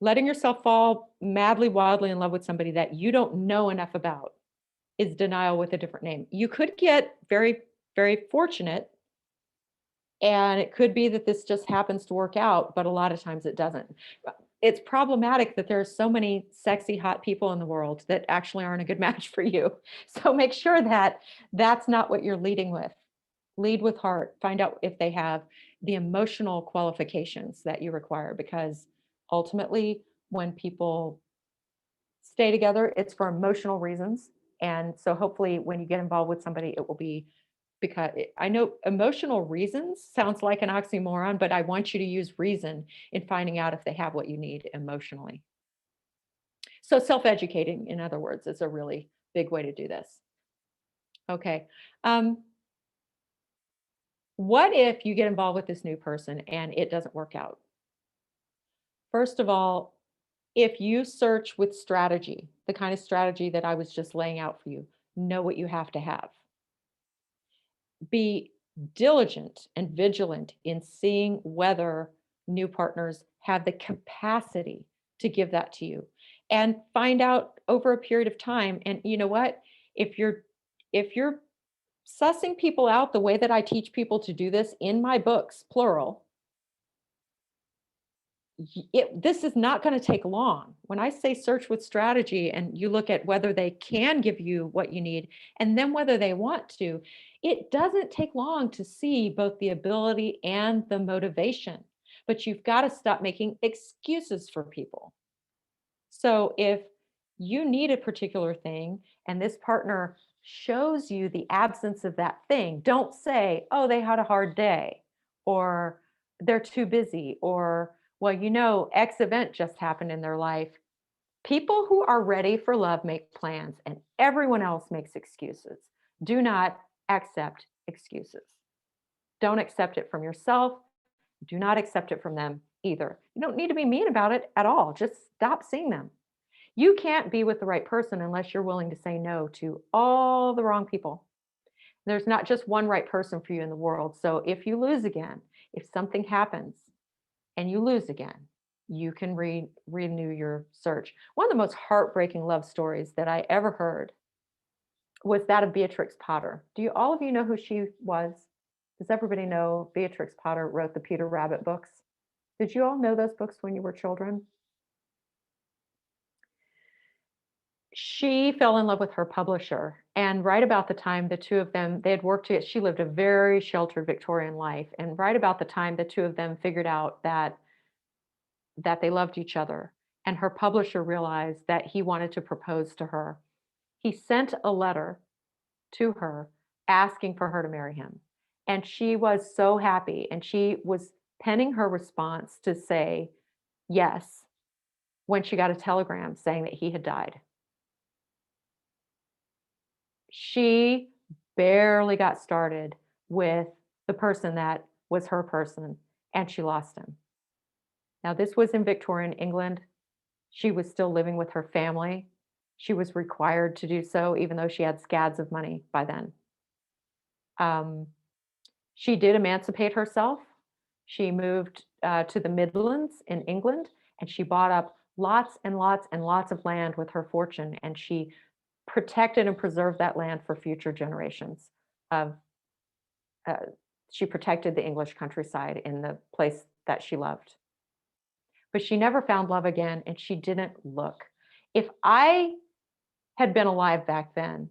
Letting yourself fall madly, wildly in love with somebody that you don't know enough about is denial with a different name. You could get very, very fortunate And it could be that this just happens to work out, but a lot of times it doesn't. It's problematic that there are so many sexy, hot people in the world that actually aren't a good match for you. So make sure that that's not what you're leading with. Lead with heart. Find out if they have the emotional qualifications that you require, because ultimately, when people stay together, it's for emotional reasons. And so hopefully when you get involved with somebody, it will be because I know emotional reasons sounds like an oxymoron, but I want you to use reason in finding out if they have what you need emotionally. So self-educating, in other words, is a really big way to do this. Okay. Um, what if you get involved with this new person and it doesn't work out? First of all, if you search with strategy, the kind of strategy that I was just laying out for you, know what you have to have. Be diligent and vigilant in seeing whether new partners have the capacity to give that to you, and find out over a period of time. And you know what? If you're sussing people out the way that I teach people to do this in my books, plural, this is not going to take long. When I say search with strategy and you look at whether they can give you what you need and then whether they want to, it doesn't take long to see both the ability and the motivation. But you've got to stop making excuses for people. So if you need a particular thing and this partner shows you the absence of that thing, don't say, oh, they had a hard day, or they're too busy, or, well, X event just happened in their life. People who are ready for love make plans, and everyone else makes excuses. Do not accept excuses. Don't accept it from yourself. Do not accept it from them either. You don't need to be mean about it at all. Just stop seeing them. You can't be with the right person unless you're willing to say no to all the wrong people. There's not just one right person for you in the world. So if you lose again, if something happens and you lose again, you can renew your search. One of the most heartbreaking love stories that I ever heard was that of Beatrix Potter. Do you all of you know who she was? Does everybody know Beatrix Potter wrote the Peter Rabbit books? Did you all know those books when you were children? She fell in love with her publisher, and right about the time the two of them, they had worked together. She lived a very sheltered Victorian life, and right about the time the two of them figured out that they loved each other, and her publisher realized that he wanted to propose to her, he sent a letter to her asking for her to marry him. And she was so happy, and she was penning her response to say yes when she got a telegram saying that he had died. She barely got started with the person that was her person, and she lost him. Now, this was in Victorian England. She was still living with her family. She was required to do so, even though she had scads of money by then. Um, she did emancipate herself. She moved to the Midlands in England, and she bought up lots and lots and lots of land with her fortune, and she protected and preserved that land for future generations of uh, she protected the English countryside in the place that she loved. But she never found love again, and she didn't look. If I had been alive back then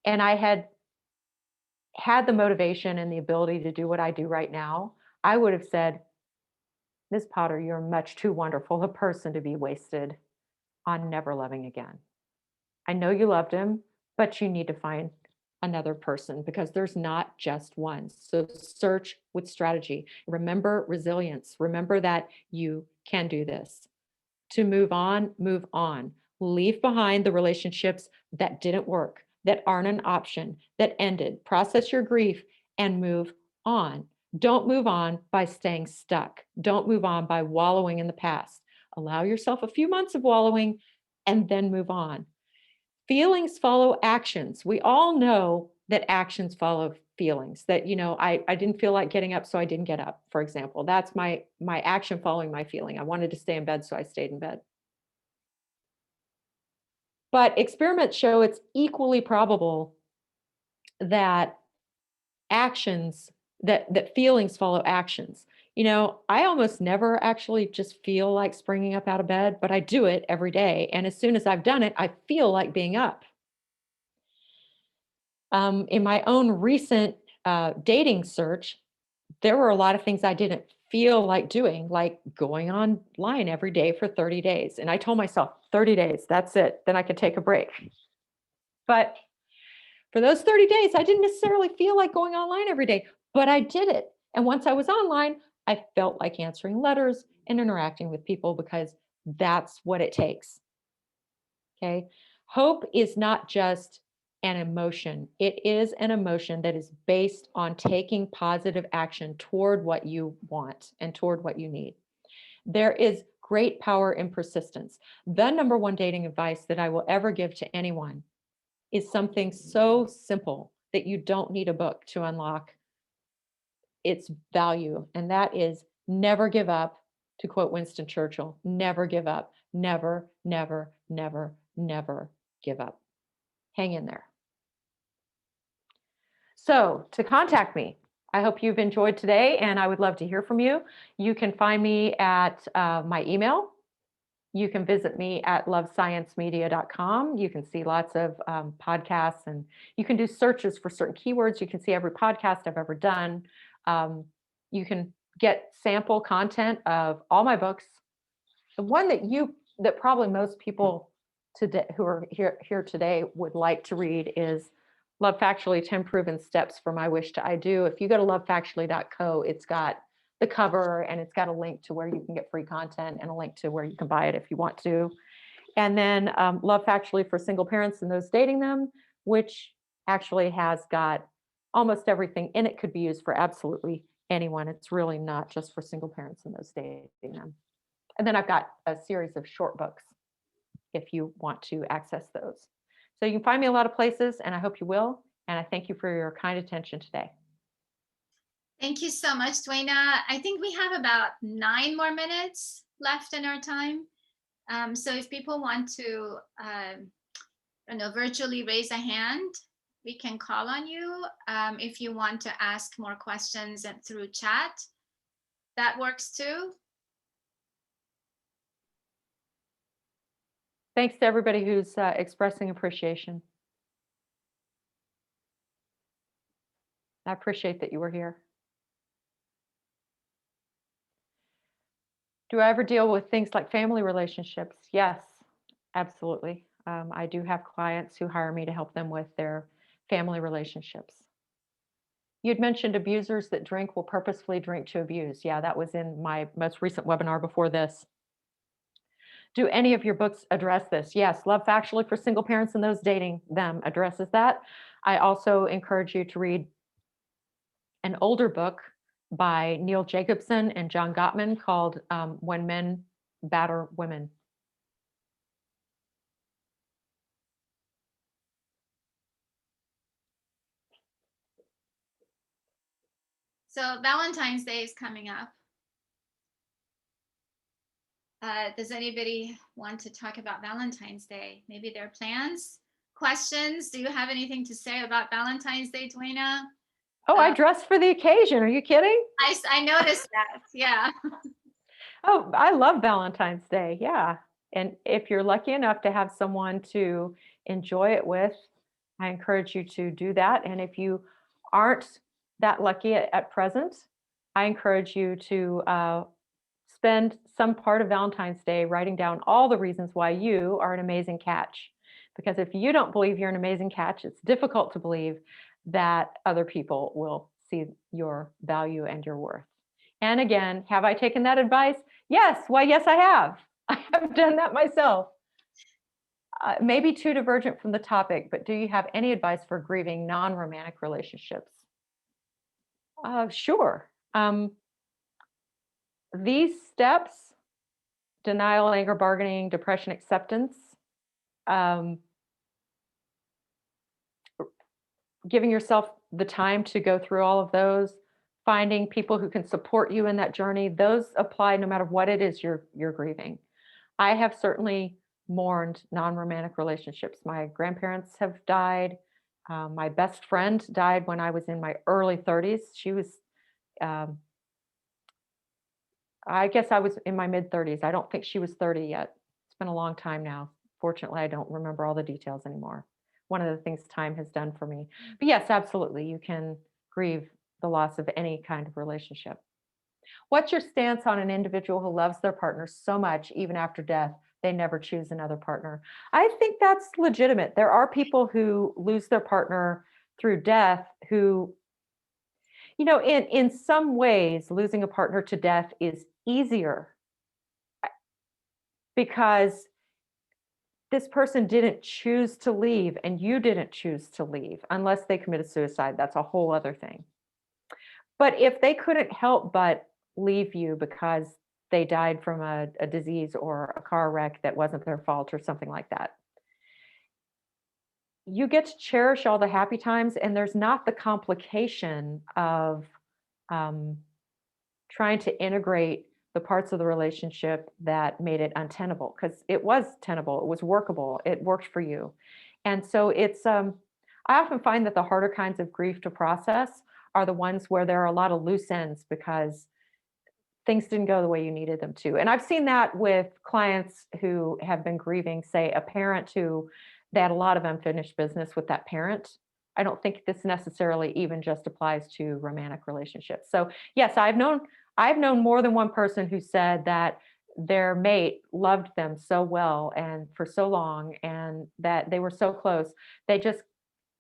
and I had the motivation and the ability to do what I do right now, I would have said, Miss Potter, you're much too wonderful a person to be wasted on never loving again. I know you loved him, but you need to find another person because there's not just one. So search with strategy. Remember resilience. Remember that you can do this. To move on, move on. Leave behind the relationships that didn't work, that aren't an option, that ended. Process your grief and move on. Don't move on by staying stuck. Don't move on by wallowing in the past. Allow yourself a few months of wallowing and then move on. Feelings follow actions. We all know that actions follow feelings. That, I didn't feel like getting up, so I didn't get up, for example. That's my action following my feeling. I wanted to stay in bed, so I stayed in bed. But experiments show it's equally probable that actions that feelings follow actions. I almost never actually just feel like springing up out of bed, but I do it every day. And as soon as I've done it, I feel like being up. In my own recent dating search, there were a lot of things I didn't feel like doing, like going online every day for 30 days. And I told myself, 30 days, that's it. Then I could take a break. But for those 30 days, I didn't necessarily feel like going online every day, but I did it. And once I was online, I felt like answering letters and interacting with people because that's what it takes. Okay. Hope is not just an emotion, it is an emotion that is based on taking positive action toward what you want and toward what you need. There is great power in persistence. The number one dating advice that I will ever give to anyone is something so simple that you don't need a book to unlock its value. And that is never give up. To quote Winston Churchill, never give up. Never, never, never, never give up. Hang in there. So to contact me, I hope you've enjoyed today and I would love to hear from you. You can find me at my email. You can visit me at lovesciencemedia.com. You can see lots of podcasts and you can do searches for certain keywords. You can see every podcast I've ever done. You can get sample content of all my books. The one that probably most people today who are here today would like to read is Love Factually: 10 Proven Steps for My Wish to I Do. If you go to lovefactually.co, it's got the cover and it's got a link to where you can get free content and a link to where you can buy it if you want to. And then Love Factually for Single Parents and Those Dating Them, which actually has got almost everything in it, could be used for absolutely anyone. It's really not just for single parents and those dating them. And then I've got a series of short books if you want to access those. So you can find me a lot of places and I hope you will. And I thank you for your kind attention today. Thank you so much, Dwayna. I think we have about 9 more minutes left in our time. So if people want to, virtually raise a hand, we can call on you. If you want to ask more questions through chat, that works too. Thanks to everybody who's expressing appreciation. I appreciate that you were here. Do I ever deal with things like family relationships? Yes, absolutely. I do have clients who hire me to help them with their family relationships. You'd mentioned abusers that drink will purposefully drink to abuse. Yeah, that was in my most recent webinar before this. Do any of your books address this? Yes, Love Factually for Single Parents and Those Dating Them addresses that. I also encourage you to read an older book by Neil Jacobson and John Gottman called When Men Batter Women. So Valentine's Day is coming up. Does anybody want to talk about Valentine's Day? Maybe their plans, questions? Do you have anything to say about Valentine's Day, Dwayna? Oh, I dressed for the occasion. Are you kidding? I noticed that. Yeah. Oh, I love Valentine's Day. Yeah. And if you're lucky enough to have someone to enjoy it with, I encourage you to do that. And if you aren't that lucky at present, I encourage you to spend some part of Valentine's Day writing down all the reasons why you are an amazing catch. Because if you don't believe you're an amazing catch, it's difficult to believe that other people will see your value and your worth. And again, have I taken that advice? Yes. Why, yes, I have. I have done that myself. Maybe too divergent from the topic, but do you have any advice for grieving non-romantic relationships? Sure. These steps, denial, anger, bargaining, depression, acceptance, giving yourself the time to go through all of those, finding people who can support you in that journey, those apply no matter what it is you're grieving. I have certainly mourned non-romantic relationships. My grandparents have died. My best friend died when I was in my early 30s. She was Um, I guess I was in my mid-30s. I don't think she was 30 yet. It's been a long time now. Fortunately, I don't remember all the details anymore. One of the things time has done for me. But yes, absolutely, you can grieve the loss of any kind of relationship. What's your stance on an individual who loves their partner so much, even after death, they never choose another partner? I think that's legitimate. There are people who lose their partner through death who, in some ways, losing a partner to death is easier because this person didn't choose to leave and you didn't choose to leave unless they committed suicide. That's a whole other thing. But if they couldn't help but leave you because they died from a disease or a car wreck that wasn't their fault or something like that, you get to cherish all the happy times, and there's not the complication of um, trying to integrate the parts of the relationship that made it untenable, because it was tenable, it was workable, it worked for you. And so I often find that the harder kinds of grief to process are the ones where there are a lot of loose ends because things didn't go the way you needed them to. And I've seen that with clients who have been grieving, say, a parent who they had a lot of unfinished business with that parent. I don't think this necessarily even just applies to romantic relationships. So yes, I've known more than one person who said that their mate loved them so well and for so long and that they were so close. They just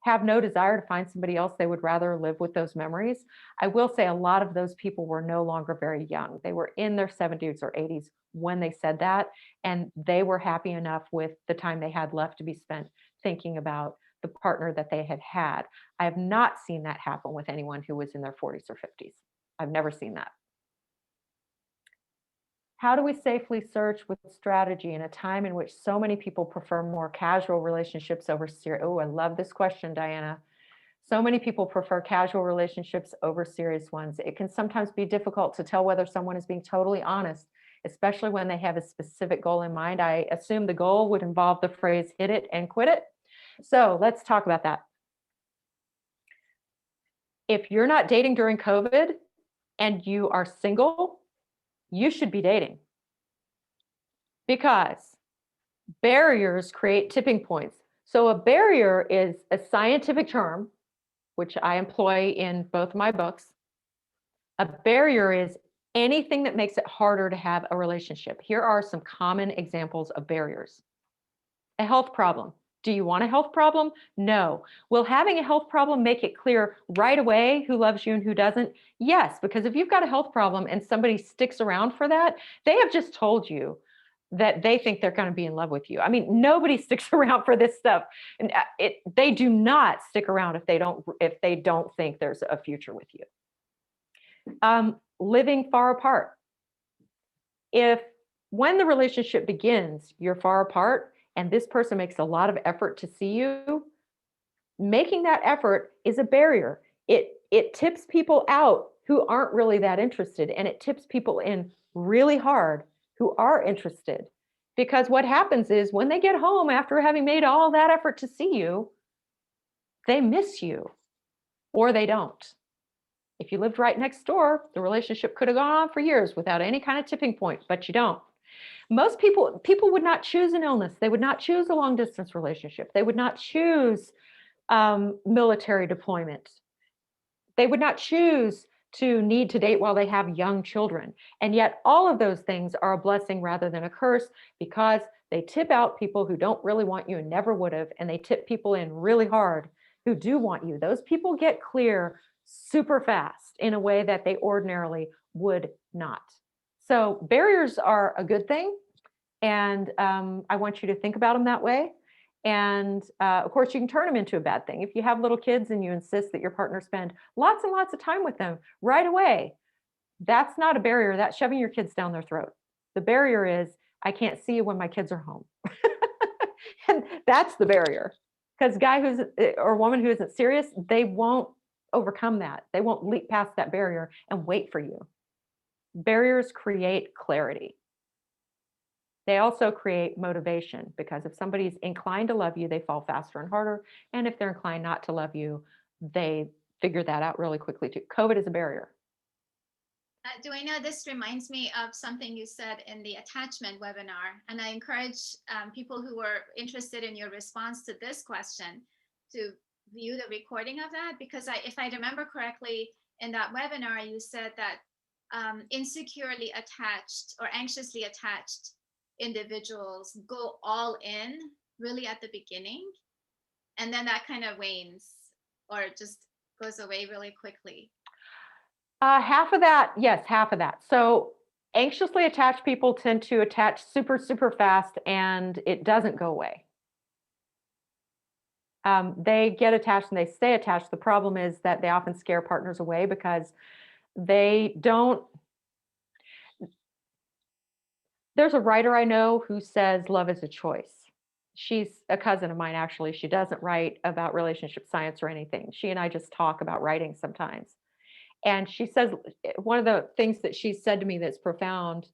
have no desire to find somebody else. They would rather live with those memories. I will say a lot of those people were no longer very young. They were in their 70s or 80s when they said that, and they were happy enough with the time they had left to be spent thinking about the partner that they had had. I have not seen that happen with anyone who was in their 40s or 50s. I've never seen that. How do we safely search with strategy in a time in which so many people prefer more casual relationships over serious? Oh, I love this question, Diana. So many people prefer casual relationships over serious ones. It can sometimes be difficult to tell whether someone is being totally honest, especially when they have a specific goal in mind. I assume the goal would involve the phrase hit it and quit it. So let's talk about that. If you're not dating during COVID and you are single, you should be dating because barriers create tipping points. So a barrier is a scientific term, which I employ in both my books. A barrier is anything that makes it harder to have a relationship. Here are some common examples of barriers. A health problem. Do you want a health problem? No. Will having a health problem make it clear right away who loves you and who doesn't? Yes, because if you've got a health problem and somebody sticks around for that, they have just told you that they think they're going to be in love with you. I mean, nobody sticks around for this stuff. And they do not stick around if they don't think there's a future with you. Living far apart. If when the relationship begins, you're far apart and this person makes a lot of effort to see you, making that effort is a barrier. It tips people out who aren't really that interested, and it tips people in really hard who are interested. Because what happens is when they get home after having made all that effort to see you, they miss you or they don't. If you lived right next door, the relationship could have gone on for years without any kind of tipping point, but you don't. Most people would not choose an illness. They would not choose a long distance relationship. They would not choose military deployment. They would not choose to need to date while they have young children. And yet all of those things are a blessing rather than a curse because they tip out people who don't really want you and never would have, and they tip people in really hard who do want you. Those people get clear super fast in a way that they ordinarily would not. So barriers are a good thing. And I want you to think about them that way. And of course, you can turn them into a bad thing. If you have little kids and you insist that your partner spend lots and lots of time with them right away, that's not a barrier. That's shoving your kids down their throat. The barrier is, I can't see you when my kids are home. And that's the barrier. Because guy who's or woman who isn't serious, they won't overcome that. They won't leap past that barrier and wait for you. Barriers create clarity. They also create motivation because if somebody's inclined to love you, they fall faster and harder. And if they're inclined not to love you, they figure that out really quickly too. COVID is a barrier. Duana, this reminds me of something you said in the attachment webinar, and I encourage people who are interested in your response to this question to view the recording of that, because if I remember correctly, in that webinar, you said that insecurely attached or anxiously attached individuals go all in really at the beginning, and then that kind of wanes or just goes away really quickly. Half of that, yes, half of that. So anxiously attached people tend to attach super, super fast and it doesn't go away. They get attached and they stay attached. The problem is that they often scare partners away because they don't. There's a writer I know who says love is a choice. She's a cousin of mine, actually. She doesn't write about relationship science or anything. She and I just talk about writing sometimes. And she says one of the things that she said to me that's profound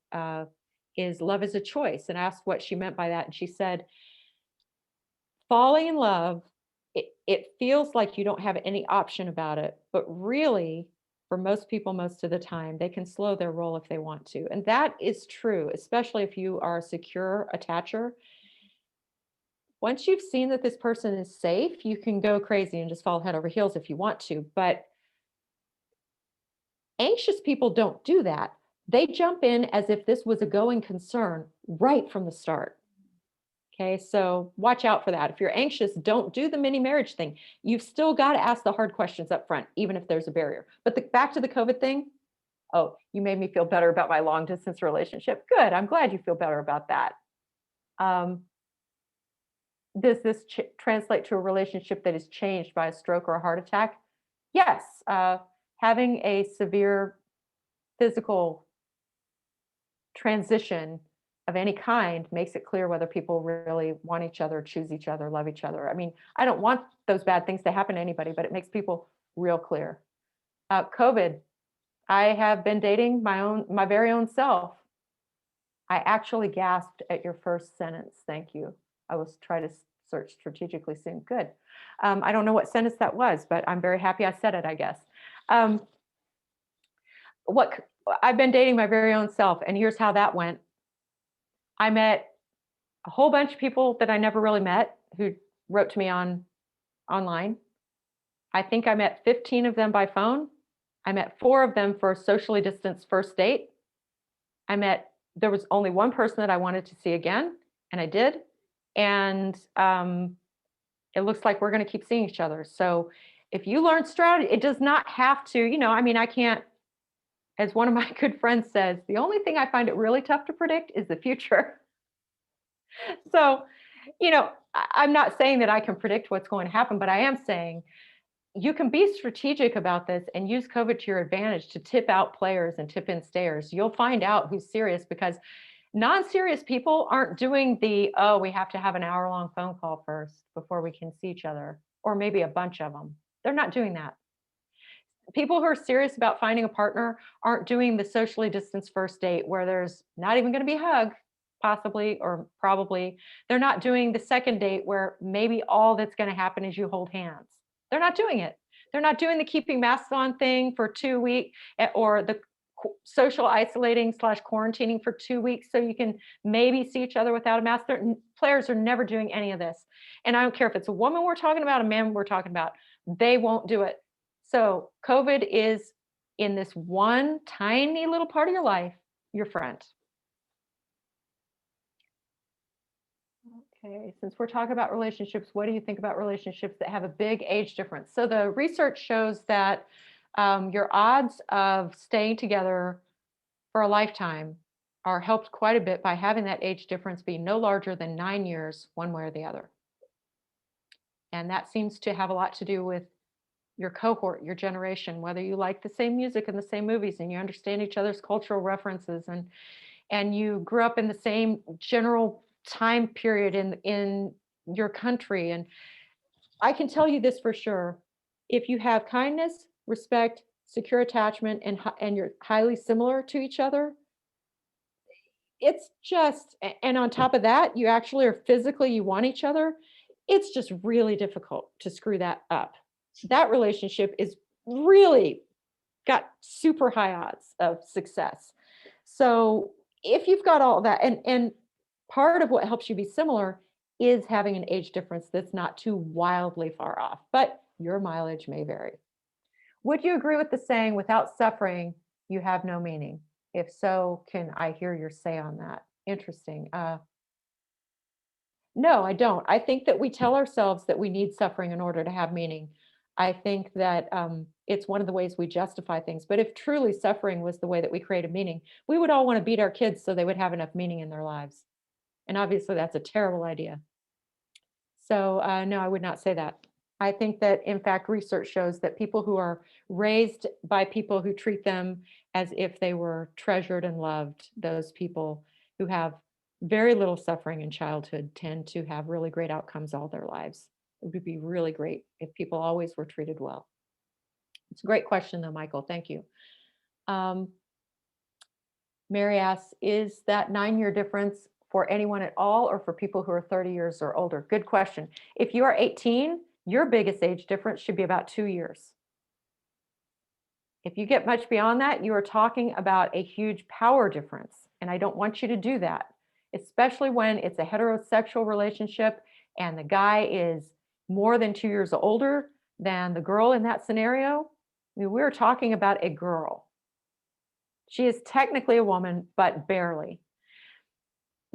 is love is a choice. And I asked what she meant by that. And she said, falling in love, it feels like you don't have any option about it. But really, for most people, most of the time, they can slow their roll if they want to. And that is true, especially if you are a secure attacher. Once you've seen that this person is safe, you can go crazy and just fall head over heels if you want to. But anxious people don't do that. They jump in as if this was a going concern right from the start. Okay, so watch out for that. If you're anxious, don't do the mini marriage thing. You've still got to ask the hard questions up front, even if there's a barrier. But back to the COVID thing. Oh, you made me feel better about my long distance relationship. Good. I'm glad you feel better about that. Does this translate to a relationship that is changed by a stroke or a heart attack? Yes. Having a severe physical transition of any kind makes it clear whether people really want each other, choose each other, love each other. I mean, I don't want those bad things to happen to anybody, but it makes people real clear. COVID, I have been dating my very own self. I actually gasped at your first sentence. Thank you. I was trying to search strategically soon. Good. I don't know what sentence that was, but I'm very happy I said it, I guess. What I've been dating my very own self, and here's how that went. I met a whole bunch of people that I never really met who wrote to me online. I think I met 15 of them by phone. I met 4 of them for a socially distanced first date. There was only one person that I wanted to see again, and I did. And it looks like we're going to keep seeing each other. So if you learn strategy, it does not have to, I mean, I can't, as one of my good friends says, the only thing I find it really tough to predict is the future. So, I'm not saying that I can predict what's going to happen, but I am saying you can be strategic about this and use COVID to your advantage to tip out players and tip in stayers. You'll find out who's serious because non-serious people aren't doing we have to have an hour-long phone call first before we can see each other, or maybe a bunch of them. They're not doing that. People who are serious about finding a partner aren't doing the socially distanced first date where there's not even going to be a hug, possibly or probably. They're not doing the second date where maybe all that's going to happen is you hold hands. They're not doing it. They're not doing the keeping masks on thing for 2 weeks or the social isolating / quarantining for 2 weeks so you can maybe see each other without a mask. Players are never doing any of this. And I don't care if it's a woman we're talking about, a man we're talking about, they won't do it. So COVID is, in this one tiny little part of your life, your friend. Okay, since we're talking about relationships, what do you think about relationships that have a big age difference? So the research shows that your odds of staying together for a lifetime are helped quite a bit by having that age difference be no larger than 9 years, one way or the other. And that seems to have a lot to do with your cohort, your generation, whether you like the same music and the same movies and you understand each other's cultural references and you grew up in the same general time period in your country. And I can tell you this for sure. If you have kindness, respect, secure attachment, and you're highly similar to each other, it's just, and on top of that, you actually are physically, you want each other, it's just really difficult to screw that up. That relationship is really got super high odds of success. So if you've got all that, and part of what helps you be similar is having an age difference that's not too wildly far off, but your mileage may vary. Would you agree with the saying, without suffering, you have no meaning? If so, can I hear your say on that? Interesting. No, I don't. I think that we tell ourselves that we need suffering in order to have meaning. I think that it's one of the ways we justify things. But if truly suffering was the way that we created meaning, we would all want to beat our kids so they would have enough meaning in their lives. And obviously, that's a terrible idea. So, no, I would not say that. I think that, in fact, research shows that people who are raised by people who treat them as if they were treasured and loved, those people who have very little suffering in childhood tend to have really great outcomes all their lives. It would be really great if people always were treated well. It's a great question, though, Michael. Thank you. Um, Mary asks, is that 9-year difference for anyone at all or for people who are 30 years or older? Good question. If you are 18, your biggest age difference should be about 2 years. If you get much beyond that, you are talking about a huge power difference. And I don't want you to do that, especially when it's a heterosexual relationship and the guy is more than 2 years older than the girl in that scenario. I mean, we're talking about a girl. She is technically a woman, but barely.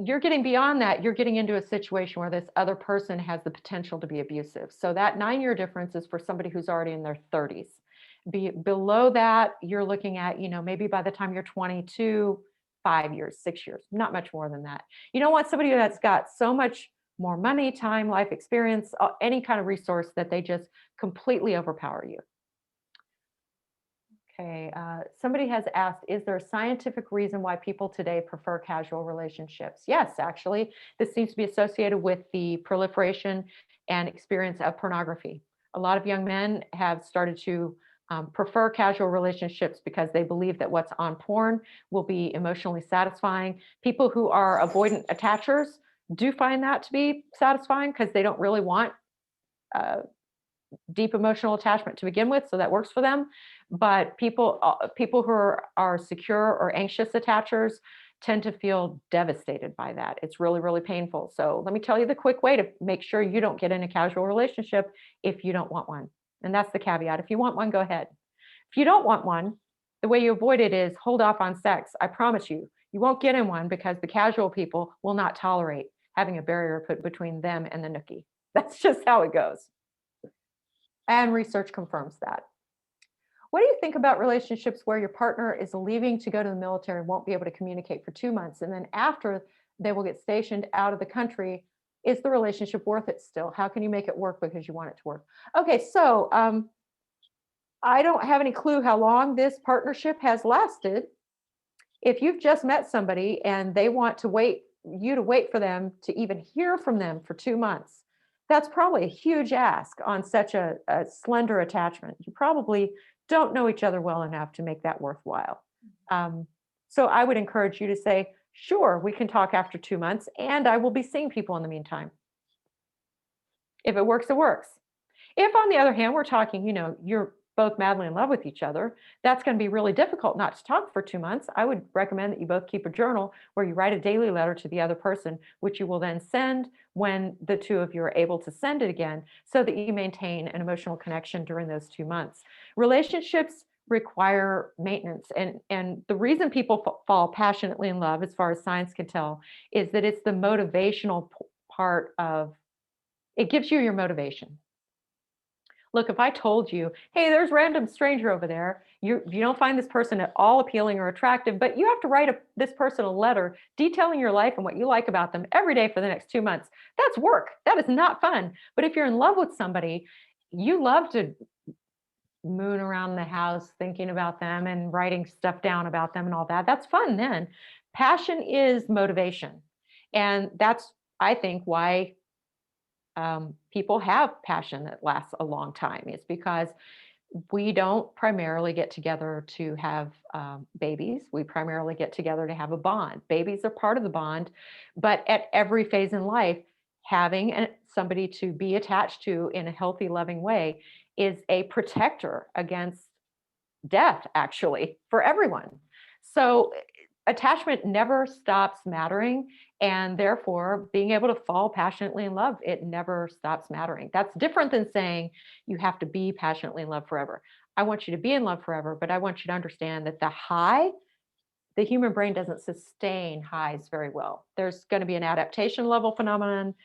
You're getting beyond that. You're getting into a situation where this other person has the potential to be abusive. So that 9-year difference is for somebody who's already in their 30s. Below that, you're looking at, maybe by the time you're 22, 5 years, 6 years, not much more than that. You don't want somebody that's got so much more money, time, life experience, any kind of resource that they just completely overpower you. Okay, somebody has asked, is there a scientific reason why people today prefer casual relationships? Yes, actually, this seems to be associated with the proliferation and experience of pornography. A lot of young men have started to prefer casual relationships because they believe that what's on porn will be emotionally satisfying. People who are avoidant attachers do find that to be satisfying because they don't really want uh, deep emotional attachment to begin with, so that works for them. But people who are secure or anxious attachers tend to feel devastated by that. It's really, really painful. So let me tell you the quick way to make sure you don't get in a casual relationship if you don't want one. And that's the caveat. If you want one, go ahead. If you don't want one, the way you avoid it is hold off on sex. I promise you, you won't get in one because the casual people will not tolerate having a barrier put between them and the nookie. That's just how it goes. And research confirms that. What do you think about relationships where your partner is leaving to go to the military and won't be able to communicate for 2 months? And then after they will get stationed out of the country, is the relationship worth it still? How can you make it work because you want it to work? Okay, so I don't have any clue how long this partnership has lasted. If you've just met somebody and they want to wait for them to even hear from them for 2 months, that's probably a huge ask on such a slender attachment. You probably don't know each other well enough to make that worthwhile. So I would encourage you to say, sure, we can talk after 2 months, and I will be seeing people in the meantime. If it works, it works. If, on the other hand, we're talking, you're both madly in love with each other, that's going to be really difficult not to talk for 2 months. I would recommend that you both keep a journal where you write a daily letter to the other person, which you will then send when the two of you are able to send it again, so that you maintain an emotional connection during those 2 months. Relationships require maintenance. And the reason people fall passionately in love, as far as science can tell, is that it's the motivational part of it, gives you your motivation. Look, if I told you, hey, there's random stranger over there, you don't find this person at all appealing or attractive, but you have to write this person a letter detailing your life and what you like about them every day for the next 2 months. That's work. That is not fun. But if you're in love with somebody, you love to moon around the house thinking about them and writing stuff down about them and all that. That's fun then. Passion is motivation. And that's, I think, why people have passion that lasts a long time. It's because we don't primarily get together to have babies. We primarily get together to have a bond. Babies are part of the bond, but at every phase in life, having somebody to be attached to in a healthy, loving way is a protector against death, actually, for everyone. So attachment never stops mattering. And therefore, being able to fall passionately in love, it never stops mattering. That's different than saying you have to be passionately in love forever. I want you to be in love forever, but I want you to understand that the high, the human brain doesn't sustain highs very well. There's going to be an adaptation level phenomenon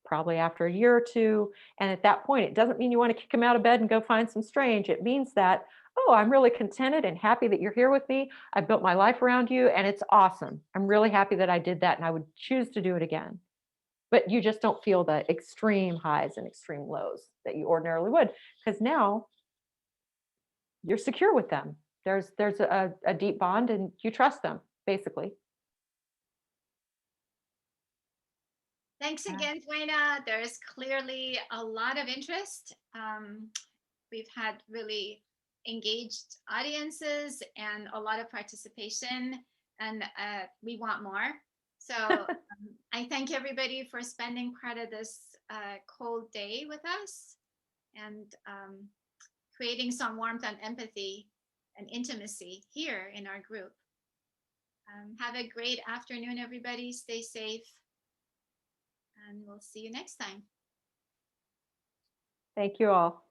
probably after a year or two. And at that point, it doesn't mean you want to kick them out of bed and go find some strange. It means that, oh, I'm really contented and happy that you're here with me. I built my life around you and it's awesome. I'm really happy that I did that and I would choose to do it again. But you just don't feel the extreme highs and extreme lows that you ordinarily would, because now you're secure with them. There's a deep bond and you trust them, basically. Thanks Yeah. again, Duena. There is clearly a lot of interest. We've had really engaged audiences and a lot of participation, and we want more. So I thank everybody for spending part of this cold day with us and creating some warmth and empathy and intimacy here in our group. Have a great afternoon, everybody. Stay safe, and we'll see you next time. Thank you all.